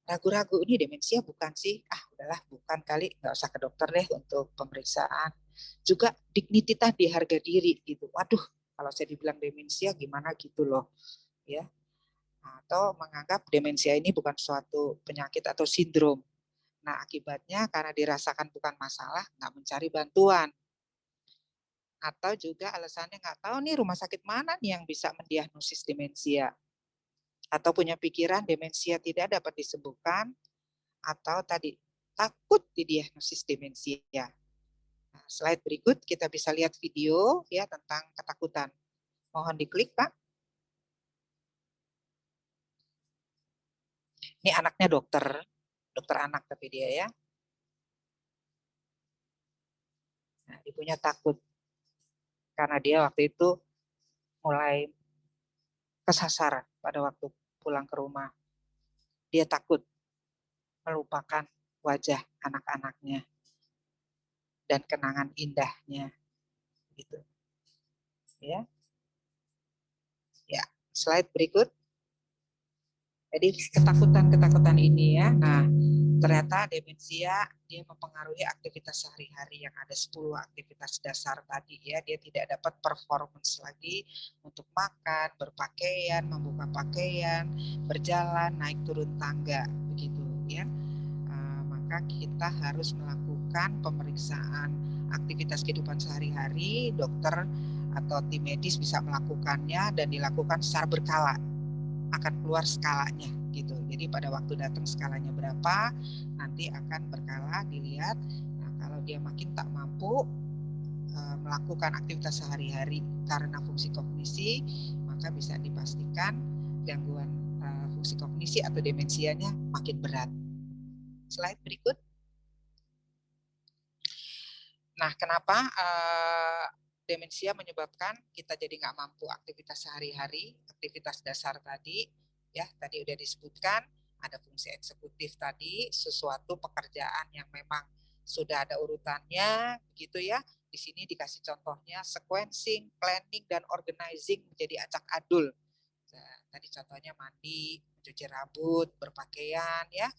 Ragu-ragu ini demensia bukan sih? Udahlah bukan kali, nggak usah ke dokter deh untuk pemeriksaan. Juga dignity tadi, harga diri gitu. Waduh, kalau saya dibilang demensia gimana gitu loh. Ya. Atau menganggap demensia ini bukan suatu penyakit atau sindrom. Nah, akibatnya karena dirasakan bukan masalah, nggak mencari bantuan. Atau juga alasannya nggak tahu nih rumah sakit mana nih yang bisa mendiagnosis demensia. Atau punya pikiran demensia tidak dapat disembuhkan, atau tadi takut didiagnosis demensia. Nah, slide berikut kita bisa lihat video ya tentang ketakutan. Mohon diklik, Pak. Ini anaknya dokter anak tapi dia ya. Nah, ibunya takut karena dia waktu itu mulai kesasar pada waktu pulang ke rumah. Dia takut melupakan wajah anak-anaknya dan kenangan indahnya gitu. Ya. Ya, slide berikut. Jadi ketakutan-ketakutan ini ya. Nah, ternyata demensia dia mempengaruhi aktivitas sehari-hari yang ada 10 aktivitas dasar tadi ya. Dia tidak dapat performance lagi untuk makan, berpakaian, membuka pakaian, berjalan, naik turun tangga begitu ya. Maka kita harus melakukan pemeriksaan aktivitas kehidupan sehari-hari. Dokter atau tim medis bisa melakukannya dan dilakukan secara berkala. Akan keluar skalanya gitu. Jadi pada waktu datang skalanya berapa, nanti akan berkala dilihat. Nah, kalau dia makin tak mampu melakukan aktivitas sehari-hari karena fungsi kognisi, maka bisa dipastikan gangguan fungsi kognisi atau demensianya makin berat. Slide berikut. Nah, kenapa demensia menyebabkan kita jadi nggak mampu aktivitas sehari-hari, aktivitas dasar tadi, ya tadi udah disebutkan, ada fungsi eksekutif tadi, sesuatu pekerjaan yang memang sudah ada urutannya, begitu ya. Di sini dikasih contohnya sequencing, planning, dan organizing menjadi acak adul. Nah, tadi contohnya mandi, mencuci rambut, berpakaian, ya,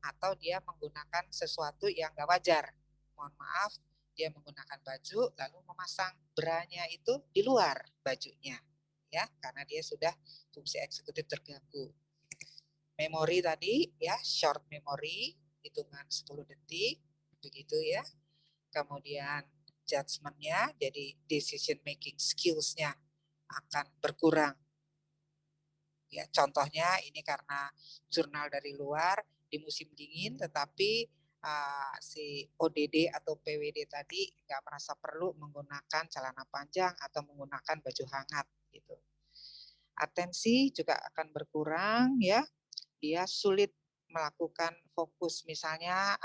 atau dia menggunakan sesuatu yang nggak wajar. Mohon maaf, dia menggunakan baju lalu memasang bra-nya itu di luar bajunya ya karena dia sudah fungsi eksekutif terganggu. Memori tadi ya short memory hitungan 10 detik begitu ya. Kemudian judgment-nya jadi decision making skills-nya akan berkurang. Ya, contohnya ini karena jurnal dari luar di musim dingin tetapi si ODD atau PWD tadi nggak merasa perlu menggunakan celana panjang atau menggunakan baju hangat gitu. Atensi juga akan berkurang ya, dia sulit melakukan fokus, misalnya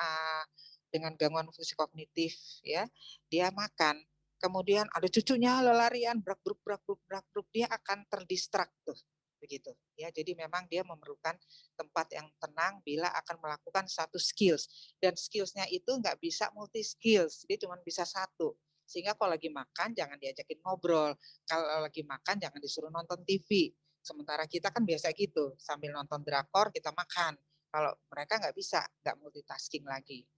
dengan gangguan fungsi kognitif ya, dia makan, kemudian ada cucunya lelarian brak bruk, dia akan terdistrak tuh begitu ya. Jadi memang dia memerlukan tempat yang tenang bila akan melakukan satu skills, dan skillsnya itu nggak bisa multi skills, dia cuma bisa satu. Sehingga kalau lagi makan jangan diajakin ngobrol, kalau lagi makan jangan disuruh nonton TV. Sementara kita kan biasa gitu, sambil nonton drakor kita makan. Kalau mereka nggak bisa, nggak multitasking lagi.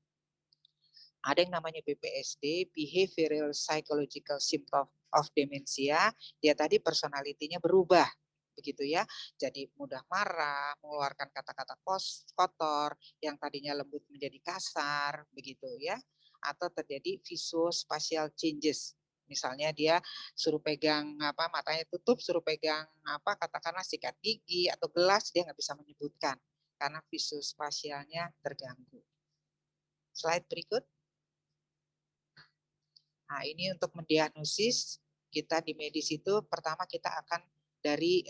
Ada yang namanya BPSD, Behavioral Psychological Symptom of Dementia. Dia tadi personalitinya berubah, begitu ya. Jadi mudah marah, mengeluarkan kata-kata kotor, yang tadinya lembut menjadi kasar, begitu ya. Atau terjadi visuospatial changes. Misalnya dia suruh pegang matanya tutup, suruh pegang katakanlah sikat gigi atau gelas, dia nggak bisa menyebutkan karena visuospasialnya terganggu. Slide berikut. Nah, ini untuk mendiagnosis kita di medis itu pertama kita akan dari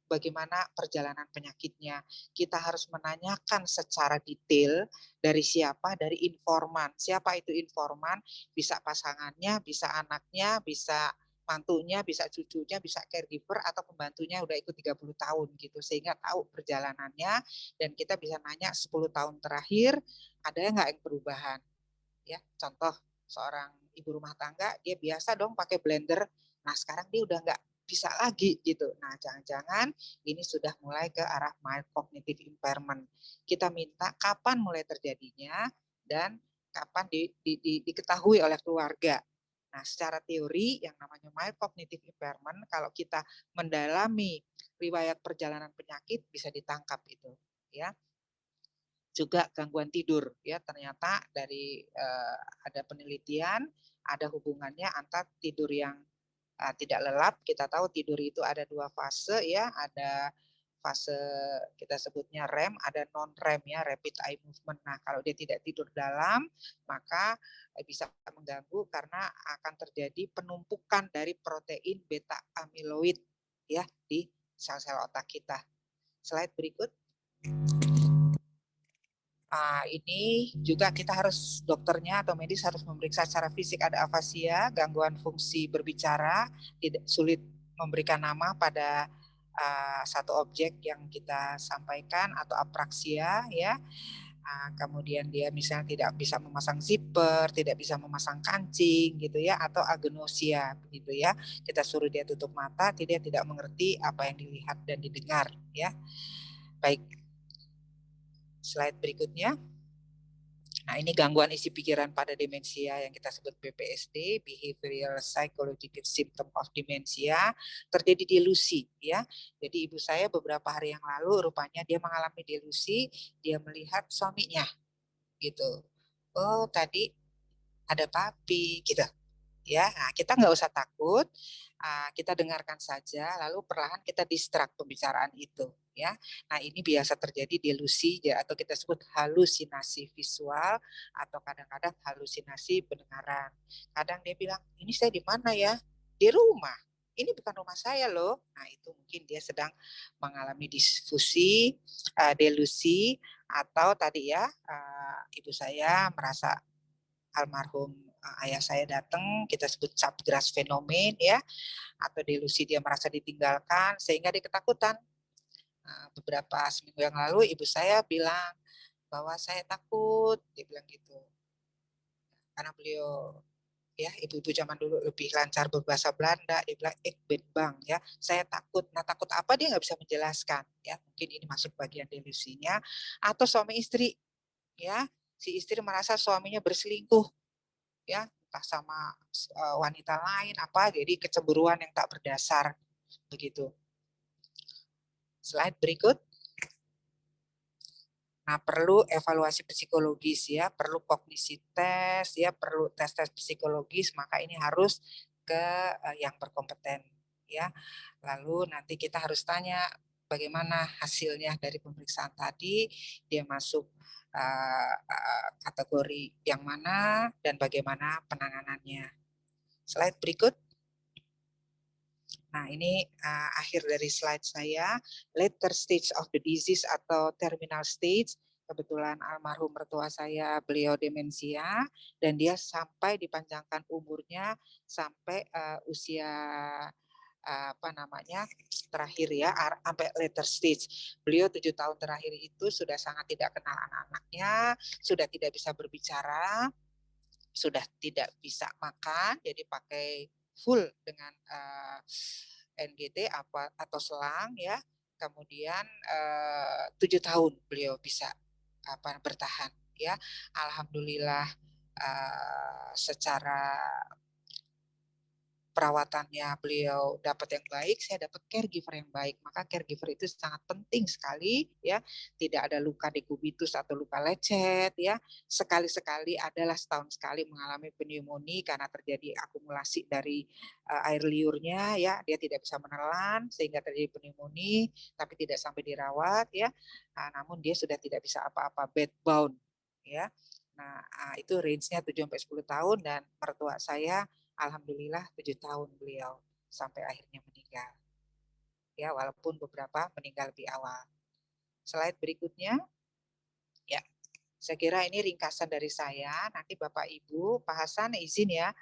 bagaimana perjalanan penyakitnya. Kita harus menanyakan secara detail dari siapa, dari informan. Siapa itu informan? Bisa pasangannya, bisa anaknya, bisa mantunya, bisa cucunya, bisa caregiver atau pembantunya udah ikut 30 tahun gitu, sehingga tahu perjalanannya, dan kita bisa nanya 10 tahun terakhir ada nggak yang perubahan. Ya, contoh seorang ibu rumah tangga, dia biasa dong pakai blender, nah sekarang dia udah nggak bisa lagi gitu. Nah, jangan-jangan ini sudah mulai ke arah mild cognitive impairment. Kita minta kapan mulai terjadinya dan kapan diketahui oleh keluarga. Nah, secara teori yang namanya mild cognitive impairment, kalau kita mendalami riwayat perjalanan penyakit bisa ditangkap itu, ya. Juga gangguan tidur ya, ternyata dari ada penelitian ada hubungannya antara tidur yang tidak lelap. Kita tahu tidur itu ada 2 fase ya, ada fase kita sebutnya REM, ada non REM ya, rapid eye movement. Nah, kalau dia tidak tidur dalam maka bisa mengganggu karena akan terjadi penumpukan dari protein beta amiloid ya di sel-sel otak kita. Slide berikut. Ini juga kita harus, dokternya atau medis harus memeriksa secara fisik ada afasia, gangguan fungsi berbicara, tidak sulit memberikan nama pada satu objek yang kita sampaikan, atau apraksia ya. Kemudian dia misalnya tidak bisa memasang zipper, tidak bisa memasang kancing gitu ya, atau agnosia begitu ya. Kita suruh dia tutup mata, dia tidak mengerti apa yang dilihat dan didengar ya. Baik. Slide berikutnya. Nah, ini gangguan isi pikiran pada demensia yang kita sebut BPSD, Behavioral Psychological Symptom of Dementia, terjadi delusi ya. Jadi ibu saya beberapa hari yang lalu rupanya dia mengalami delusi, dia melihat suaminya gitu. Oh, tadi ada papi gitu. Ya, nah kita nggak usah takut, kita dengarkan saja, lalu perlahan kita distract pembicaraan itu. Ya, nah ini biasa terjadi delusi ya, atau kita sebut halusinasi visual, atau kadang-kadang halusinasi pendengaran. Kadang dia bilang, ini saya di mana ya? Di rumah. Ini bukan rumah saya loh. Nah itu mungkin dia sedang mengalami difusi, delusi, atau tadi ya ibu saya merasa almarhum ayah saya datang, kita sebut subgrass fenomen ya, atau delusi dia merasa ditinggalkan sehingga dia ketakutan. Beberapa seminggu yang lalu ibu saya bilang bahwa saya takut, dia bilang gitu. Karena beliau ya ibu-ibu zaman dulu lebih lancar berbahasa Belanda, dia bilang ik ben bang ya, saya takut. Nah takut apa dia nggak bisa menjelaskan ya, mungkin ini masuk bagian delusinya. Atau suami istri ya, si istri merasa suaminya berselingkuh ya, entah sama wanita lain apa, jadi kecemburuan yang tak berdasar begitu. Slide berikut. Nah, perlu evaluasi psikologis ya, perlu kognisi tes ya, perlu tes-tes psikologis, maka ini harus ke yang berkompeten ya. Lalu nanti kita harus tanya bagaimana hasilnya dari pemeriksaan tadi, dia masuk kategori yang mana, dan bagaimana penanganannya. Slide berikut. Nah, ini akhir dari slide saya, later stage of the disease atau terminal stage. Kebetulan almarhum mertua saya, beliau demensia, dan dia sampai dipanjangkan umurnya sampai usia terakhir ya, sampai later stage. Beliau 7 tahun terakhir itu sudah sangat tidak kenal anak-anaknya, sudah tidak bisa berbicara, sudah tidak bisa makan, jadi pakai full dengan NGT atau selang ya. Kemudian 7 tahun beliau bisa bertahan ya. Alhamdulillah secara perawatannya beliau dapat yang baik, saya dapat caregiver yang baik. Maka caregiver itu sangat penting sekali ya. Tidak ada luka dekubitus atau luka lecet ya. Sekali-sekali adalah setahun sekali mengalami pneumonia karena terjadi akumulasi dari air liurnya ya. Dia tidak bisa menelan sehingga terjadi pneumonia tapi tidak sampai dirawat ya. Namun dia sudah tidak bisa apa-apa, bedbound ya. Nah, itu range-nya 7 sampai 10 tahun dan mertua saya alhamdulillah 7 tahun beliau sampai akhirnya meninggal. Ya, walaupun beberapa meninggal lebih awal. Slide berikutnya. Ya, saya kira ini ringkasan dari saya. Nanti Bapak Ibu, Pak Hasan izin ya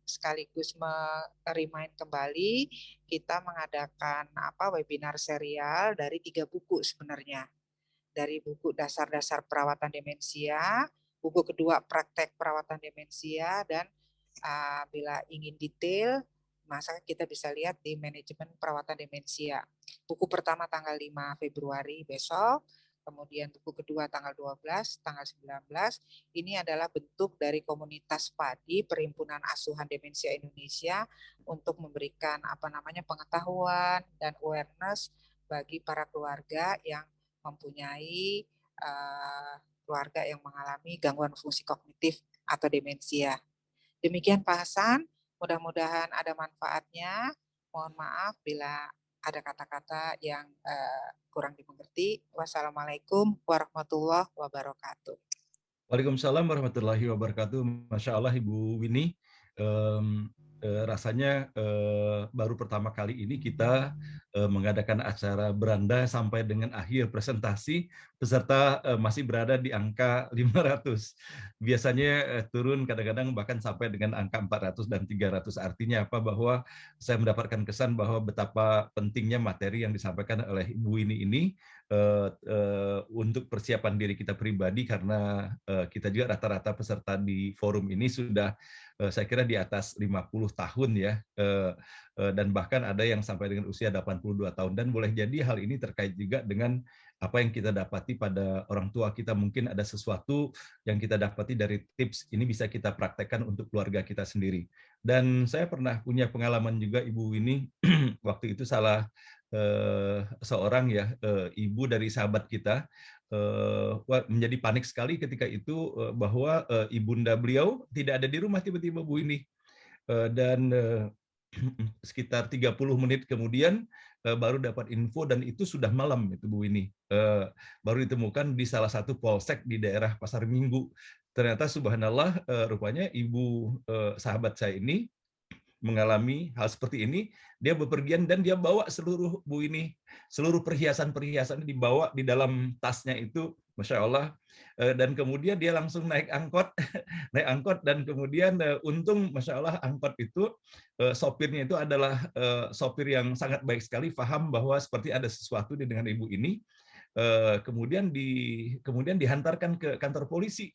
sekaligus remind kembali kita mengadakan webinar serial dari 3 buku sebenarnya. Dari buku dasar-dasar perawatan demensia, buku kedua praktek perawatan demensia, dan bila ingin detail, maka kita bisa lihat di manajemen perawatan demensia. Buku pertama tanggal 5 Februari besok, kemudian buku kedua tanggal 12, tanggal 19. Ini adalah bentuk dari komunitas PADI, Perhimpunan Asuhan Demensia Indonesia, untuk memberikan pengetahuan dan awareness bagi para keluarga yang mempunyai keluarga yang mengalami gangguan fungsi kognitif atau demensia. Demikian Pak Hasan, mudah-mudahan ada manfaatnya. Mohon maaf bila ada kata-kata yang kurang dimengerti. Wassalamualaikum warahmatullahi wabarakatuh. Waalaikumsalam warahmatullahi wabarakatuh. Masya Allah Ibu Winnie, rasanya baru pertama kali ini kita mengadakan acara beranda sampai dengan akhir presentasi, peserta masih berada di angka 500. Biasanya turun kadang-kadang bahkan sampai dengan angka 400 dan 300. Artinya apa? Bahwa saya mendapatkan kesan bahwa betapa pentingnya materi yang disampaikan oleh Ibu Winnie ini untuk persiapan diri kita pribadi, karena kita juga rata-rata peserta di forum ini sudah saya kira di atas 50 tahun ya, dan bahkan ada yang sampai dengan usia 82 tahun, dan boleh jadi hal ini terkait juga dengan apa yang kita dapati pada orang tua kita. Mungkin ada sesuatu yang kita dapati dari tips ini bisa kita praktekkan untuk keluarga kita sendiri. Dan saya pernah punya pengalaman juga Ibu ini waktu itu seorang ibu dari sahabat kita menjadi panik sekali ketika itu bahwa ibunda beliau tidak ada di rumah tiba-tiba Bu ini, dan sekitar 30 menit kemudian baru dapat info, dan itu sudah malam itu Bu ini, baru ditemukan di salah satu polsek di daerah Pasar Minggu. Ternyata subhanallah, rupanya ibu sahabat saya ini mengalami hal seperti ini. Dia bepergian dan dia bawa seluruh seluruh perhiasan-perhiasan dibawa di dalam tasnya itu, Masya Allah. Dan kemudian dia langsung naik angkot, naik angkot, dan kemudian untung Masya Allah angkot itu sopirnya itu adalah sopir yang sangat baik sekali, paham bahwa seperti ada sesuatu dengan ibu ini. Kemudian dihantarkan ke kantor polisi.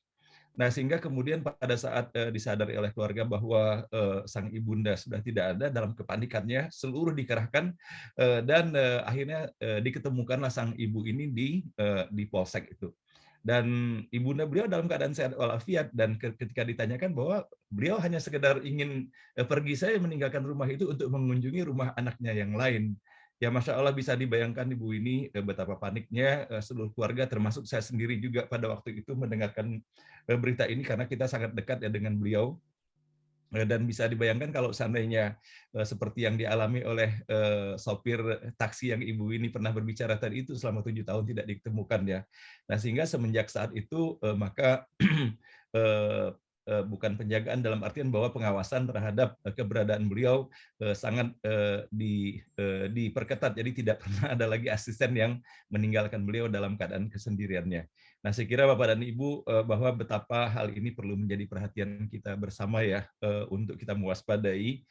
Nah, sehingga kemudian pada saat disadari oleh keluarga bahwa sang ibunda sudah tidak ada, dalam kepanikannya seluruh dikerahkan, dan akhirnya diketemukanlah sang ibu ini di polsek itu. Dan ibunda beliau dalam keadaan sehat walafiat, dan ketika ditanyakan bahwa beliau hanya sekedar ingin pergi saja meninggalkan rumah itu untuk mengunjungi rumah anaknya yang lain. Ya, Masya Allah, bisa dibayangkan Ibu ini betapa paniknya seluruh keluarga, termasuk saya sendiri juga pada waktu itu mendengarkan berita ini, karena kita sangat dekat ya dengan beliau. Dan bisa dibayangkan kalau seandainya seperti yang dialami oleh sopir taksi yang ibu ini pernah berbicara tadi itu selama 7 tahun tidak ditemukan ya. Nah sehingga semenjak saat itu maka bukan penjagaan dalam artian bahwa pengawasan terhadap keberadaan beliau sangat diperketat. Jadi tidak pernah ada lagi asisten yang meninggalkan beliau dalam keadaan kesendiriannya. Nah, saya kira Bapak dan Ibu bahwa betapa hal ini perlu menjadi perhatian kita bersama ya untuk kita mewaspadai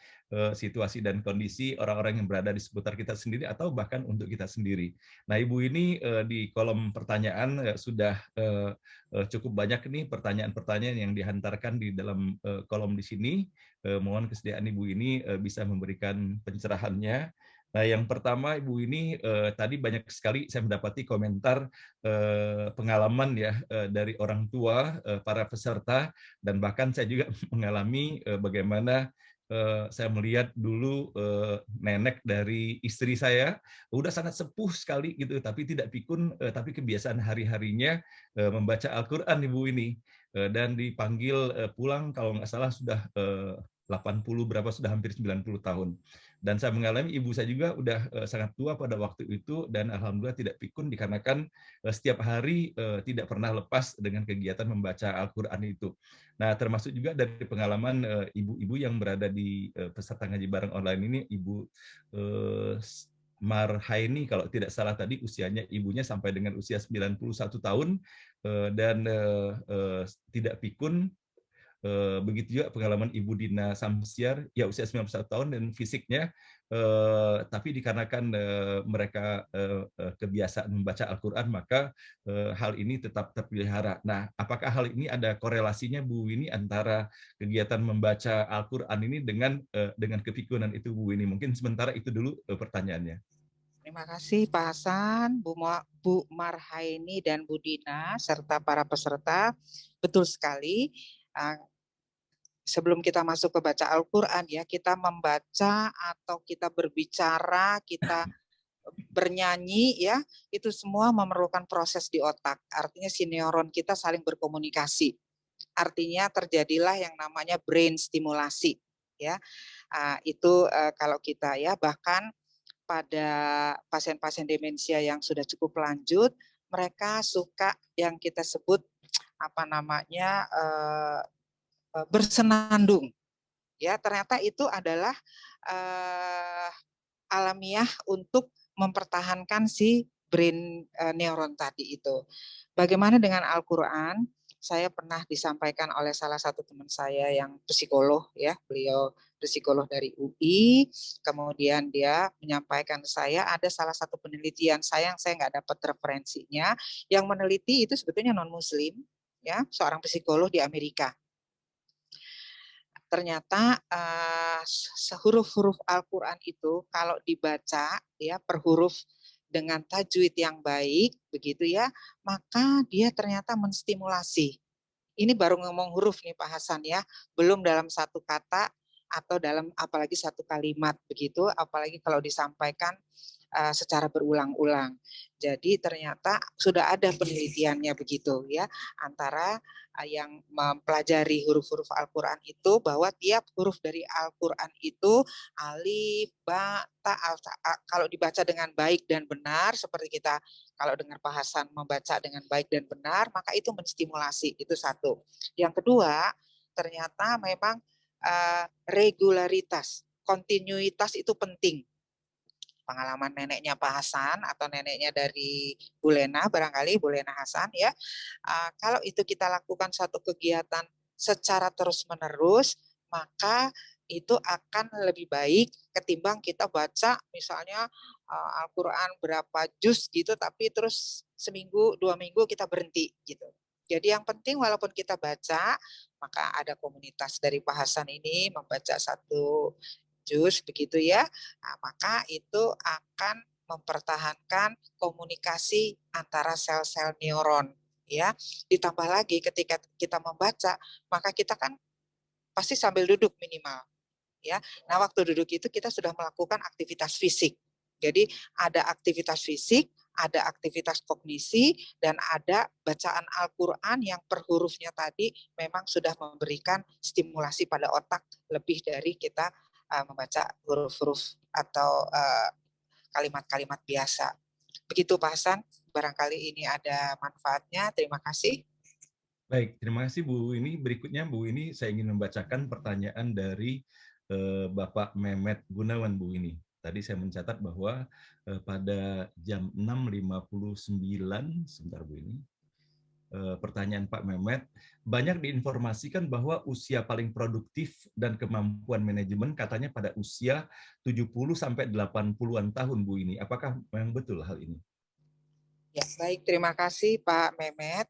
situasi dan kondisi orang-orang yang berada di seputar kita sendiri atau bahkan untuk kita sendiri. Nah, Ibu ini di kolom pertanyaan sudah cukup banyak nih pertanyaan-pertanyaan yang dihantarkan di dalam kolom di sini. Mohon kesediaan Ibu ini bisa memberikan pencerahannya. Nah, yang pertama Ibu ini tadi banyak sekali saya mendapati komentar pengalaman ya dari orang tua para peserta dan bahkan saya juga mengalami bagaimana saya melihat dulu nenek dari istri saya udah sangat sepuh sekali gitu tapi tidak pikun tapi kebiasaan hari-harinya membaca Al-Qur'an Ibu ini dan dipanggil pulang kalau nggak salah sudah 80 berapa sudah hampir 90 tahun. Dan saya mengalami ibu saya juga udah sangat tua pada waktu itu dan alhamdulillah tidak pikun dikarenakan setiap hari tidak pernah lepas dengan kegiatan membaca Al-Qur'an itu. Nah, termasuk juga dari pengalaman ibu-ibu yang berada di peserta ngaji bareng online ini, Ibu Marhaini kalau tidak salah tadi usianya ibunya sampai dengan usia 91 tahun dan tidak pikun. Begitu juga pengalaman Ibu Dina Samsiar, ya usia 91 tahun dan fisiknya, tapi dikarenakan mereka kebiasaan membaca Al-Quran, maka hal ini tetap terpelihara. Nah, apakah hal ini ada korelasinya Bu Winnie antara kegiatan membaca Al-Quran ini dengan kepikunan itu Bu Winnie? Mungkin sementara itu dulu pertanyaannya. Terima kasih Pak Hasan, Bu Marhaini dan Bu Dina serta para peserta. Betul sekali. Sebelum kita masuk ke baca Al-Quran ya, kita membaca atau kita berbicara, kita bernyanyi ya, itu semua memerlukan proses di otak. Artinya si neuron kita saling berkomunikasi. Artinya terjadilah yang namanya brain stimulasi ya. Itu kalau kita ya, bahkan pada pasien-pasien demensia yang sudah cukup lanjut, mereka suka yang kita sebut apa namanya bersenandung. Ya, ternyata itu adalah alamiah untuk mempertahankan si brain neuron tadi itu. Bagaimana dengan Al-Qur'an? Saya pernah disampaikan oleh salah satu teman saya yang psikolog ya, beliau psikolog dari UI, kemudian dia menyampaikan saya ada salah satu penelitian, sayang saya nggak dapat referensinya, yang meneliti itu sebetulnya non-muslim, ya, seorang psikolog di Amerika. Ternyata huruf-huruf Al-Quran itu kalau dibaca ya per huruf dengan tajwid yang baik begitu ya, maka dia ternyata menstimulasi. Ini baru ngomong huruf nih Pak Hasan ya, belum dalam satu kata atau dalam apalagi satu kalimat begitu, apalagi kalau disampaikan secara berulang-ulang. Jadi ternyata sudah ada penelitiannya begitu ya, antara yang mempelajari huruf-huruf Al-Quran itu bahwa tiap huruf dari Al-Quran itu alif, ba, ta, kalau dibaca dengan baik dan benar, seperti kita kalau dengar Pak Hasan membaca dengan baik dan benar, maka itu menstimulasi, itu satu. Yang kedua, ternyata memang regularitas, kontinuitas itu penting. Pengalaman neneknya Pak Hasan atau neneknya dari Bu Lena, barangkali Bu Lena Hasan ya, kalau itu kita lakukan satu kegiatan secara terus-menerus, maka itu akan lebih baik ketimbang kita baca misalnya Al-Quran berapa juz gitu, tapi terus seminggu, 2 minggu kita berhenti gitu. Jadi yang penting walaupun kita baca, maka ada komunitas dari Pak Hasan ini membaca satu juz begitu ya, maka itu akan mempertahankan komunikasi antara sel-sel neuron ya. Ditambah lagi ketika kita membaca, maka kita kan pasti sambil duduk minimal ya. Nah, waktu duduk itu kita sudah melakukan aktivitas fisik. Jadi ada aktivitas fisik, ada aktivitas kognisi, dan ada bacaan Al-Quran yang per hurufnya tadi memang sudah memberikan stimulasi pada otak lebih dari kita membaca huruf-huruf atau kalimat-kalimat biasa. Begitu Pak Hasan, barangkali ini ada manfaatnya. Terima kasih. Baik, terima kasih Bu Ini. Berikutnya Bu Ini, saya ingin membacakan pertanyaan dari Bapak Mehmet Gunawan Bu Ini. Tadi saya mencatat bahwa pada jam 6.59, sebentar Bu Ini, pertanyaan Pak Mehmet, banyak diinformasikan bahwa usia paling produktif dan kemampuan manajemen katanya pada usia 70 sampai 80-an tahun Bu Ini. Apakah memang betul hal ini? Ya, baik, terima kasih Pak Mehmet.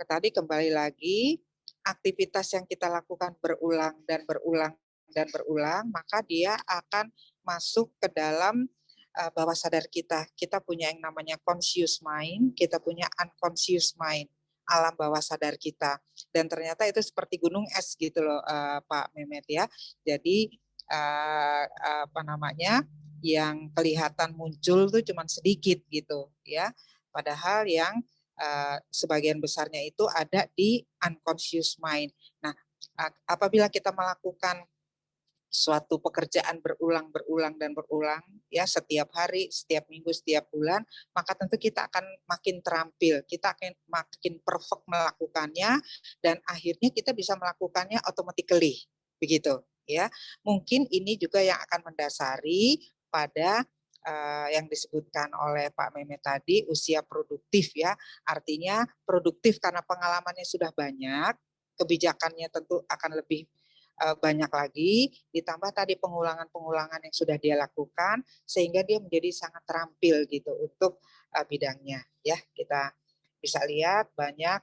Tadi kembali lagi, aktivitas yang kita lakukan berulang dan berulang dan berulang, maka dia akan masuk ke dalam bawah sadar kita. Kita punya yang namanya conscious mind, kita punya unconscious mind, alam bawah sadar kita. Dan ternyata itu seperti gunung es gitu loh, Pak Mehmet ya. Jadi apa namanya, yang kelihatan muncul tuh cuma sedikit gitu ya. Padahal yang sebagian besarnya itu ada di unconscious mind. Nah, apabila kita melakukan suatu pekerjaan berulang ya, setiap hari, setiap minggu, setiap bulan, maka tentu kita akan makin terampil, kita akan makin perfect melakukannya, dan akhirnya kita bisa melakukannya automatically, begitu ya. Mungkin ini juga yang akan mendasari pada yang disebutkan oleh Pak Mehmet tadi, usia produktif ya. Artinya produktif karena pengalamannya sudah banyak, kebijakannya tentu akan lebih banyak lagi, ditambah tadi pengulangan-pengulangan yang sudah dia lakukan, sehingga dia menjadi sangat terampil gitu untuk bidangnya. Ya, kita bisa lihat banyak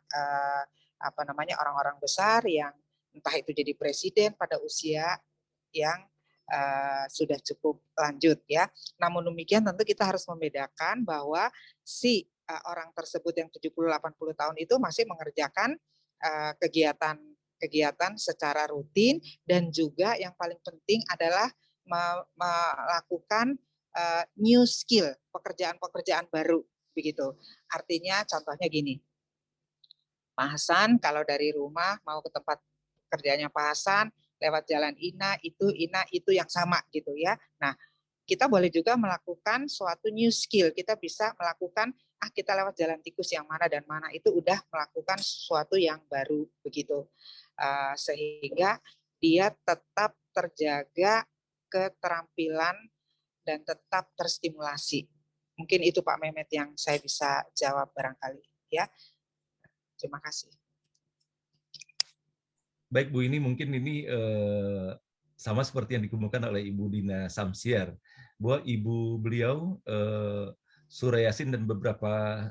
apa namanya, orang-orang besar yang entah itu jadi presiden pada usia yang sudah cukup lanjut ya. Namun demikian tentu kita harus membedakan bahwa si orang tersebut yang 70-80 tahun itu masih mengerjakan kegiatan secara rutin, dan juga yang paling penting adalah melakukan new skill, pekerjaan-pekerjaan baru begitu. Artinya contohnya gini, Pak Hasan kalau dari rumah mau ke tempat kerjanya Pak Hasan lewat jalan Ina itu yang sama gitu ya. Nah, kita boleh juga melakukan suatu new skill. Kita bisa melakukan kita lewat jalan tikus yang mana dan mana, itu udah melakukan sesuatu yang baru begitu. Sehingga dia tetap terjaga keterampilan dan tetap terstimulasi. Mungkin itu Pak Mehmet yang saya bisa jawab barangkali ya. Terima kasih. Baik Bu Ini, mungkin ini sama seperti yang dikemukakan oleh Ibu Dina Samsiar, bahwa ibu beliau surah Yasin dan beberapa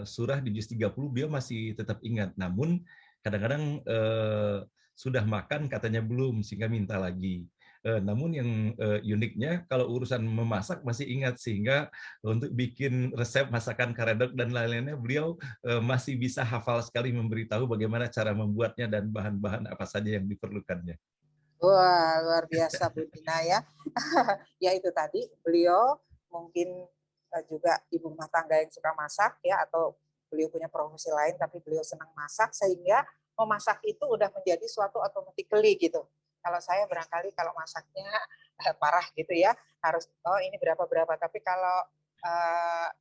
surah di juz 30 beliau masih tetap ingat, namun kadang-kadang sudah makan katanya belum, sehingga minta lagi. Namun yang uniknya kalau urusan memasak masih ingat, sehingga untuk bikin resep masakan karedok dan lain-lainnya beliau masih bisa hafal sekali memberitahu bagaimana cara membuatnya dan bahan-bahan apa saja yang diperlukannya. Wah, luar biasa Bu Dina ya. Ya itu tadi, beliau mungkin juga ibu rumah tangga yang suka masak ya, atau beliau punya profesi lain tapi beliau senang masak, sehingga memasak itu udah menjadi suatu automatically gitu. Kalau saya barangkali kalau masaknya parah gitu ya, harus ini berapa-berapa. Tapi kalau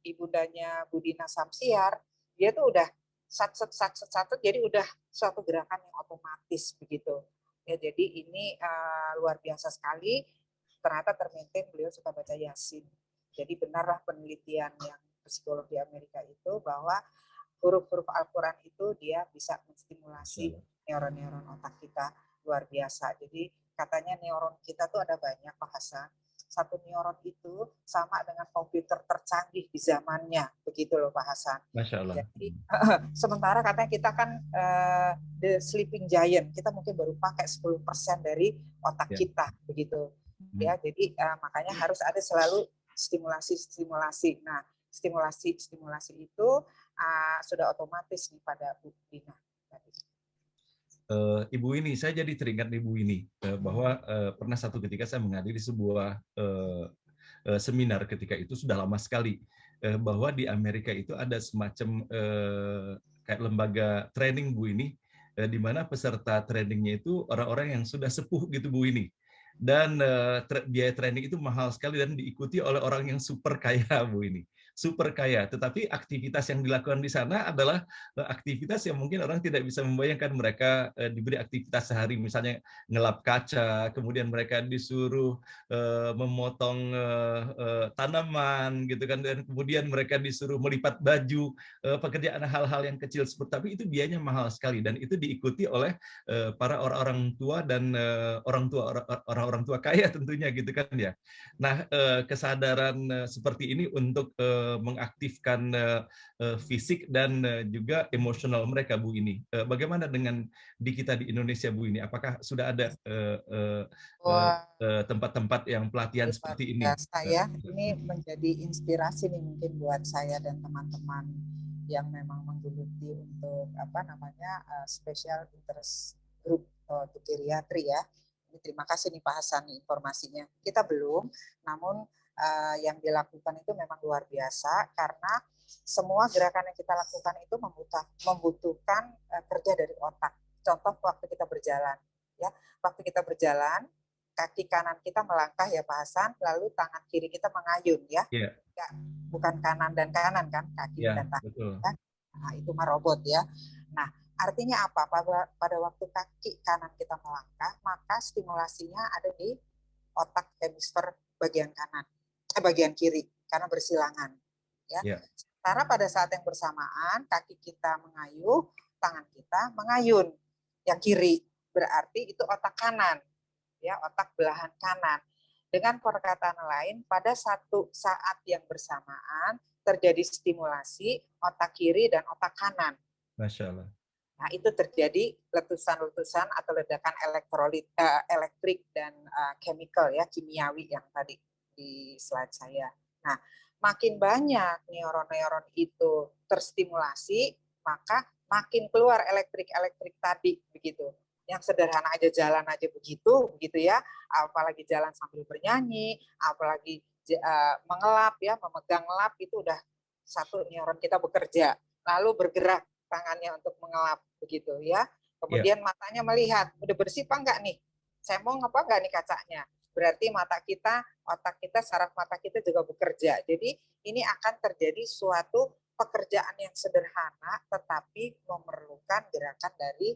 ibundanya Budina Samsiar, dia tuh udah satu, jadi udah suatu gerakan yang otomatis begitu. Ya, jadi ini luar biasa sekali. Ternyata termaintain beliau suka baca Yasin. Jadi benarlah penelitian yang psikologi Amerika itu bahwa huruf-huruf Al-Quran itu dia bisa menstimulasi neuron-neuron otak kita, luar biasa. Jadi katanya neuron kita tuh ada banyak, Pak Hasan. Satu neuron itu sama dengan komputer tercanggih di zamannya, begitu loh Pak Hasan. Masya Allah. Jadi sementara katanya kita kan the sleeping giant, kita mungkin baru pakai 10% dari otak kita, begitu. Ya, jadi makanya harus ada selalu stimulasi. Nah, stimulasi itu sudah otomatis nih pada Bu Dina. Ibu ini, saya jadi teringat Ibu ini bahwa pernah satu ketika saya menghadiri sebuah seminar, ketika itu sudah lama sekali. bahwa di Amerika itu ada semacam kayak lembaga training Bu ini, di mana peserta trainingnya itu orang-orang yang sudah sepuh gitu Bu ini. Dan biaya training itu mahal sekali dan diikuti oleh orang yang super kaya Bu ini. Super kaya, tetapi aktivitas yang dilakukan di sana adalah aktivitas yang mungkin orang tidak bisa membayangkan. Mereka diberi aktivitas sehari, misalnya ngelap kaca, kemudian mereka disuruh memotong tanaman gitu kan, dan kemudian mereka disuruh melipat baju, pekerjaan hal-hal yang kecil seperti, tapi itu biayanya mahal sekali dan itu diikuti oleh para orang-orang tua dan orang-orang tua kaya tentunya gitu kan ya. Nah, kesadaran seperti ini untuk mengaktifkan fisik dan juga emosional mereka Bu ini. Bagaimana dengan di kita di Indonesia Bu ini? Apakah sudah ada Wah, tempat-tempat yang pelatihan luar seperti ini? biasa ya. Ini menjadi inspirasi nih mungkin buat saya dan teman-teman yang memang menggeluti untuk apa namanya special interest group untuk geriatri ya. Ini terima kasih nih Pak Hasan nih informasinya. Kita belum, namun yang dilakukan itu memang luar biasa karena semua gerakan yang kita lakukan itu membutuhkan kerja dari otak. Contoh waktu kita berjalan, ya, waktu kita berjalan, kaki kanan kita melangkah ya Pak Hasan, lalu tangan kiri kita mengayun ya, Iya, ya bukan kanan dan kanan kan, kaki iya, dan tangan. betul. Ya. Nah, itu mah robot ya. Nah, artinya apa? Pada waktu kaki kanan kita melangkah, maka stimulasinya ada di otak hemisfer bagian kanan, bagian kiri, karena bersilangan. Ya. Iya, Karena pada saat yang bersamaan, kaki kita mengayuh, tangan kita mengayun. Yang kiri, berarti itu otak kanan, ya otak belahan kanan. Dengan perkataan lain, pada satu saat yang bersamaan terjadi stimulasi otak kiri dan otak kanan. Masya Allah. Nah, itu terjadi letusan-letusan atau ledakan elektrik dan chemical ya, kimiawi yang tadi di slide saya. Nah, makin banyak neuron-neuron itu terstimulasi, maka makin keluar elektrik-elektrik tadi begitu. Yang sederhana aja jalan aja begitu ya. Apalagi jalan sambil bernyanyi, apalagi mengelap ya, memegang lap itu udah satu neuron kita bekerja. Lalu bergerak tangannya untuk mengelap begitu ya. Iya, Kemudian matanya melihat, udah bersih apa enggak nih? Saya mau apa enggak nih kacanya? Berarti mata kita, otak kita, saraf mata kita juga bekerja. Jadi ini akan terjadi suatu pekerjaan yang sederhana tetapi memerlukan gerakan dari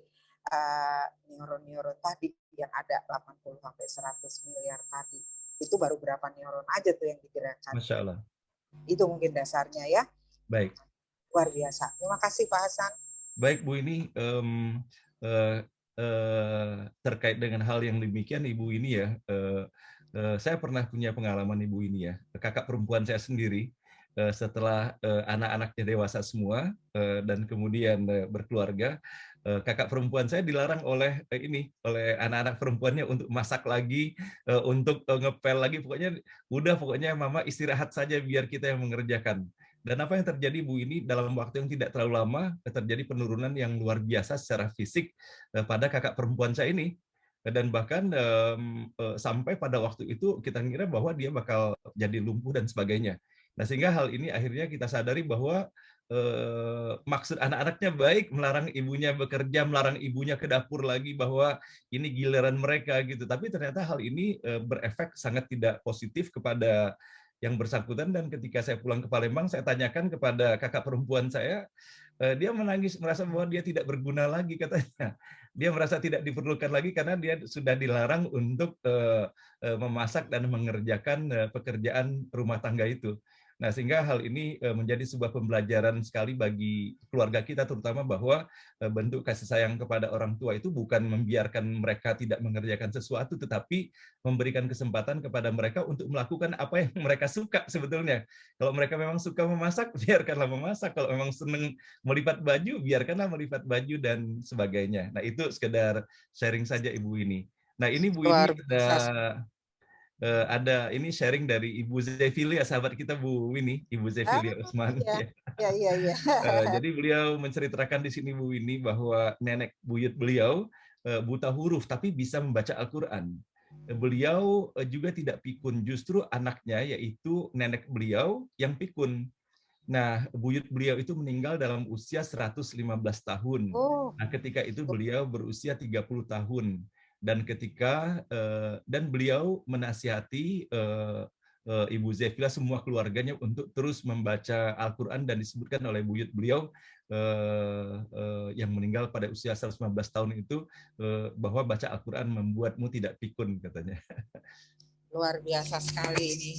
neuron-neuron tadi yang ada 80 sampai 100 miliar tadi. Itu baru berapa neuron aja tuh yang digerakkan. Masya Allah. Itu mungkin dasarnya ya. Baik. Luar biasa. Terima kasih Pak Hasan. Baik Bu ini terkait dengan hal yang demikian Ibu ini ya, saya pernah punya pengalaman Ibu ini ya, kakak perempuan saya sendiri setelah anak-anaknya dewasa semua dan kemudian berkeluarga, kakak perempuan saya dilarang oleh oleh anak-anak perempuannya untuk masak lagi, untuk ngepel lagi, pokoknya mama istirahat saja biar kita yang mengerjakan. Dan apa yang terjadi Bu ini dalam waktu yang tidak terlalu lama terjadi penurunan yang luar biasa secara fisik pada kakak perempuan saya ini. Dan bahkan sampai pada waktu itu kita kira bahwa dia bakal jadi lumpuh dan sebagainya. Nah sehingga hal ini akhirnya kita sadari bahwa maksud anak-anaknya baik, melarang ibunya bekerja, melarang ibunya ke dapur lagi, bahwa ini giliran mereka gitu. Tapi ternyata hal ini berefek sangat tidak positif kepada yang bersangkutan. Dan ketika saya pulang ke Palembang, saya tanyakan kepada kakak perempuan saya, dia menangis, merasa bahwa dia tidak berguna lagi katanya. Dia merasa tidak diperlukan lagi karena dia sudah dilarang untuk memasak dan mengerjakan pekerjaan rumah tangga itu. Nah, sehingga hal ini menjadi sebuah pembelajaran sekali bagi keluarga kita, terutama bahwa bentuk kasih sayang kepada orang tua itu bukan membiarkan mereka tidak mengerjakan sesuatu, tetapi memberikan kesempatan kepada mereka untuk melakukan apa yang mereka suka sebetulnya. Kalau mereka memang suka memasak, biarkanlah memasak. Kalau memang senang melipat baju, biarkanlah melipat baju dan sebagainya. Nah, itu sekedar sharing saja Ibu ini. Nah, ini Bu ini Luar biasa. ada ini sharing dari Ibu Zefilia, sahabat kita Bu Winnie, Ibu Ah, Zefilia Usman. iya, iya, iya, iya. Jadi beliau menceritakan di sini Bu Winnie bahwa nenek buyut beliau buta huruf tapi bisa membaca Al-Quran. Beliau juga tidak pikun, justru anaknya yaitu nenek beliau yang pikun. Nah, buyut beliau itu meninggal dalam usia 115 tahun. Oh, Nah, ketika itu beliau berusia 30 tahun. Dan beliau menasihati Ibu Zefila semua keluarganya untuk terus membaca Al-Quran, dan disebutkan oleh buyut beliau yang meninggal pada usia 115 tahun itu bahwa baca Al-Quran membuatmu tidak pikun, katanya. luar biasa sekali ini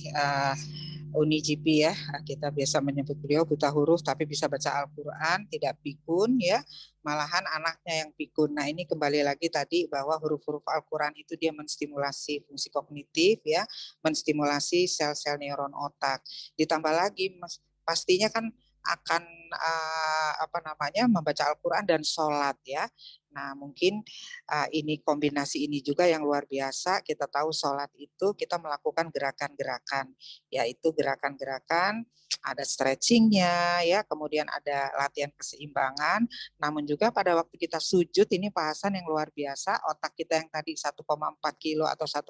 Uni GP ya. Kita biasa menyebut beliau buta huruf tapi bisa baca Al-Quran, tidak pikun ya. Malahan anaknya yang pikun. Nah ini kembali lagi tadi bahwa huruf-huruf Al-Quran itu dia menstimulasi fungsi kognitif ya, menstimulasi sel-sel neuron otak. Ditambah lagi pastinya kan akan apa namanya membaca Al-Quran dan sholat ya. Nah, mungkin ini kombinasi ini juga yang luar biasa. Kita tahu sholat itu kita melakukan gerakan-gerakan, yaitu gerakan-gerakan ada stretchingnya, ya, kemudian ada latihan keseimbangan. Namun juga pada waktu kita sujud ini bahasan yang luar biasa. Otak kita yang tadi 1,4 kilo atau 1,2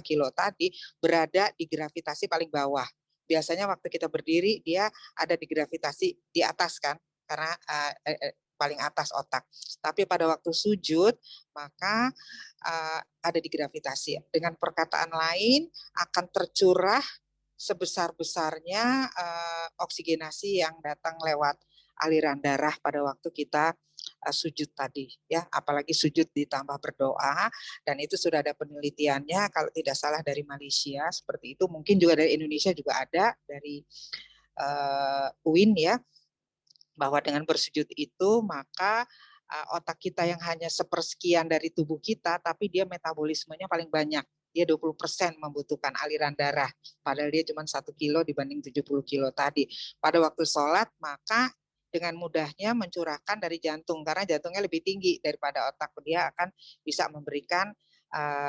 kilo tadi berada di gravitasi paling bawah. Biasanya waktu kita berdiri dia ada di gravitasi di atas kan, karena paling atas otak. Tapi pada waktu sujud, maka ada di gravitasi. Dengan perkataan lain, akan tercurah sebesar-besarnya oksigenasi yang datang lewat aliran darah pada waktu kita sujud tadi, ya, apalagi sujud ditambah berdoa, dan itu sudah ada penelitiannya, kalau tidak salah dari Malaysia seperti itu, mungkin juga dari Indonesia juga ada dari UIN ya, bahwa dengan bersujud itu maka otak kita yang hanya sepersekian dari tubuh kita, tapi dia metabolismenya paling banyak. Dia 20% membutuhkan aliran darah, padahal dia cuma 1 kilo dibanding 70 kilo tadi. Pada waktu sholat, maka dengan mudahnya mencurahkan dari jantung, karena jantungnya lebih tinggi daripada otak. Dia akan bisa memberikan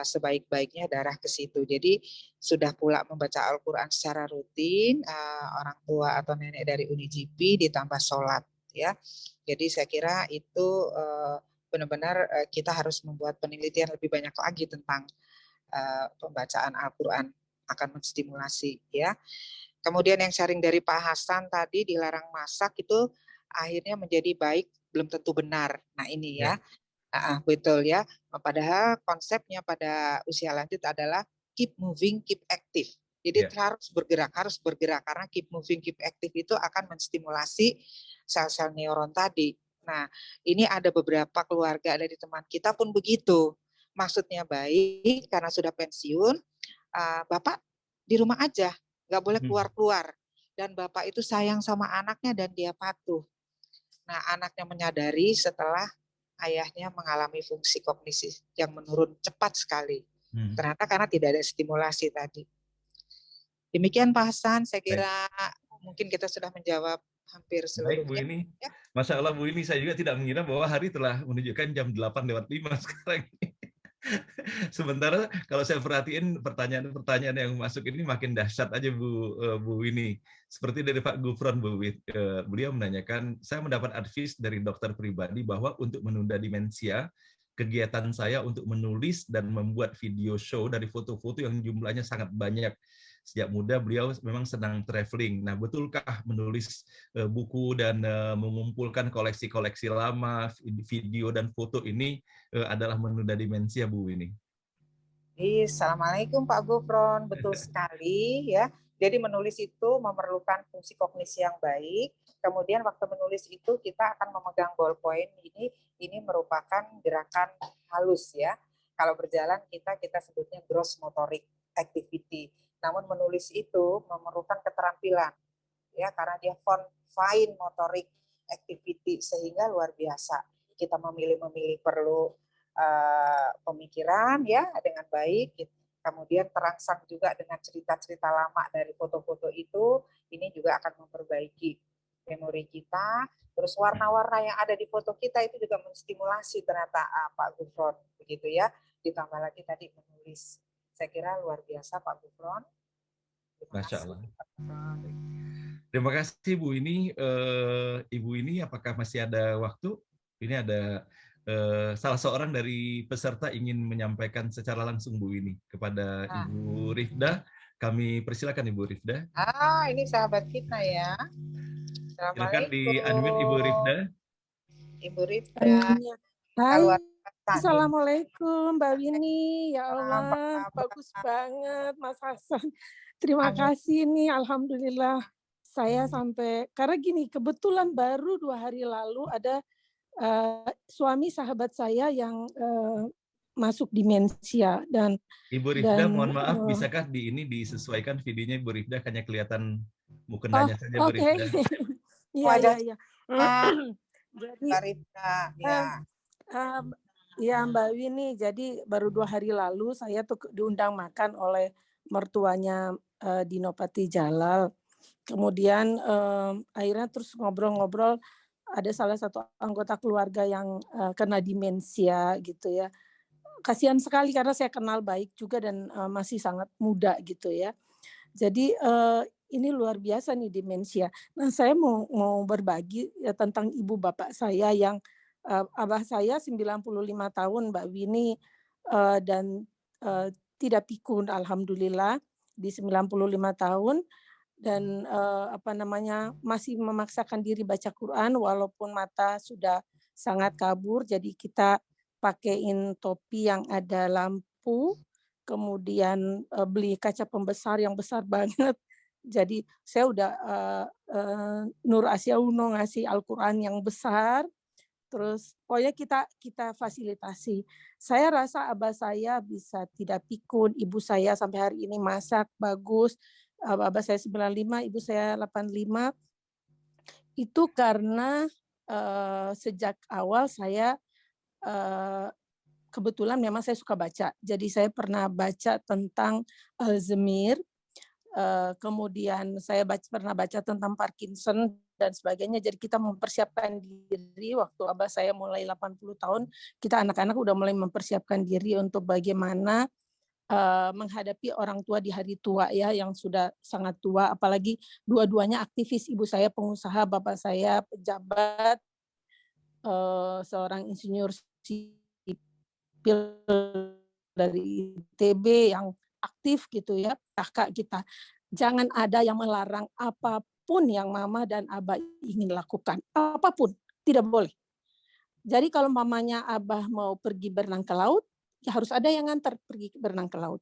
sebaik-baiknya darah ke situ. Jadi sudah pula membaca Al-Quran secara rutin, orang tua atau nenek dari UNIGP ditambah sholat ya. Jadi saya kira itu benar-benar kita harus membuat penelitian lebih banyak lagi tentang pembacaan Al-Quran, akan menstimulasi ya. Kemudian yang sharing dari Pak Hasan tadi, dilarang masak itu akhirnya menjadi baik belum tentu benar. Nah ini ya, betul ya. Padahal konsepnya pada usia lanjut adalah keep moving, keep active. Jadi harus bergerak karena keep moving, keep active itu akan menstimulasi sel-sel neuron tadi. Nah, ini ada beberapa keluarga dari teman kita pun begitu. Maksudnya baik karena sudah pensiun, Bapak di rumah aja, nggak boleh keluar-keluar. Dan Bapak itu sayang sama anaknya dan dia patuh. Nah, anaknya menyadari setelah ayahnya mengalami fungsi kognitif yang menurun cepat sekali. Ternyata karena tidak ada stimulasi tadi. Demikian Pak Hasan, saya kira mungkin kita sudah menjawab hampir seluruhnya. Baik Bu ini, Masya Allah Bu ini, saya juga tidak mengira bahwa hari telah menunjukkan jam 8:05 sekarang ini. Sementara kalau saya perhatiin pertanyaan-pertanyaan yang masuk ini makin dahsyat aja Bu ini. Seperti dari Pak Gufron Bu, beliau menanyakan, saya mendapat advice dari dokter pribadi bahwa untuk menunda demensia, kegiatan saya untuk menulis dan membuat video show dari foto-foto yang jumlahnya sangat banyak. Sejak muda beliau memang senang traveling. Nah, betulkah menulis buku dan mengumpulkan koleksi-koleksi lama, video dan foto ini adalah menunda demensia Bu ini? Assalamualaikum Pak Gufron, betul sekali ya. Jadi menulis itu memerlukan fungsi kognisi yang baik. Kemudian waktu menulis itu kita akan memegang ballpoint ini merupakan gerakan halus ya. Kalau berjalan kita sebutnya gross motoric activity. Namun menulis itu memerlukan keterampilan ya, karena dia fine motoric activity sehingga luar biasa. Kita memilih perlu pemikiran ya dengan baik, kemudian terangsang juga dengan cerita-cerita lama dari foto-foto itu, ini juga akan memperbaiki memori kita. Terus warna-warna yang ada di foto kita itu juga menstimulasi ternyata Pak Gufron, begitu ya. Ditambah lagi tadi menulis. Saya kira luar biasa Pak Gufron. Masya Allah. Terima kasih Bu ini. Ibu ini apakah masih ada waktu? Ini ada salah seorang dari peserta ingin menyampaikan secara langsung Bu ini kepada Ibu Rifda. Kami persilakan Ibu Rifda. Ini sahabat kita ya. Silakan di-unmute Ibu Rifda. Ibu Rifda. Hai, Keluarga Assalamualaikum Mbak Winnie. Ya Allah, bagus banget Mas Hasan. Terima kasih nih, Alhamdulillah. Saya sampai, karena gini, kebetulan baru 2 hari lalu ada suami sahabat saya yang masuk demensia dan Ibu Rifda, mohon maaf, bisakah disesuaikan videonya Ibu Rifda, hanya kelihatan mukendanya saja Bu Rifda. Iya. Jadi Mbak Rifda, ya. Ya Mbak Winnie, jadi baru 2 hari lalu saya tuh diundang makan oleh mertuanya Dino Patijalal. Kemudian akhirnya terus ngobrol-ngobrol, ada salah satu anggota keluarga yang kena demensia gitu ya. Kasihan sekali karena saya kenal baik juga dan masih sangat muda gitu ya. Jadi ini luar biasa nih demensia. Nah, saya mau berbagi ya, tentang ibu bapak saya yang abah saya 95 tahun Mbak Winnie dan tidak pikun alhamdulillah di 95 tahun dan masih memaksakan diri baca Quran walaupun mata sudah sangat kabur. Jadi kita pakein topi yang ada lampu, kemudian beli kaca pembesar yang besar banget. Jadi saya udah Nur Asia Uno ngasih Al-Quran yang besar, terus pokoknya kita fasilitasi. Saya rasa abah saya bisa tidak pikun, ibu saya sampai hari ini masak bagus, abah saya 95, ibu saya 85. Itu karena sejak awal saya kebetulan memang saya suka baca. Jadi saya pernah baca tentang Alzheimer, kemudian saya pernah baca tentang Parkinson dan sebagainya. Jadi kita mempersiapkan diri waktu abah saya mulai 80 tahun, kita anak-anak udah mulai mempersiapkan diri untuk bagaimana menghadapi orang tua di hari tua ya, yang sudah sangat tua, apalagi dua-duanya aktivis, ibu saya pengusaha, bapak saya pejabat, seorang insinyur sipil dari ITB yang aktif gitu ya. Kakak kita, jangan ada yang melarang apapun yang mama dan abah ingin lakukan, apapun, tidak boleh. Jadi kalau mamanya abah mau pergi berenang ke laut, ya harus ada yang ngantar pergi berenang ke laut.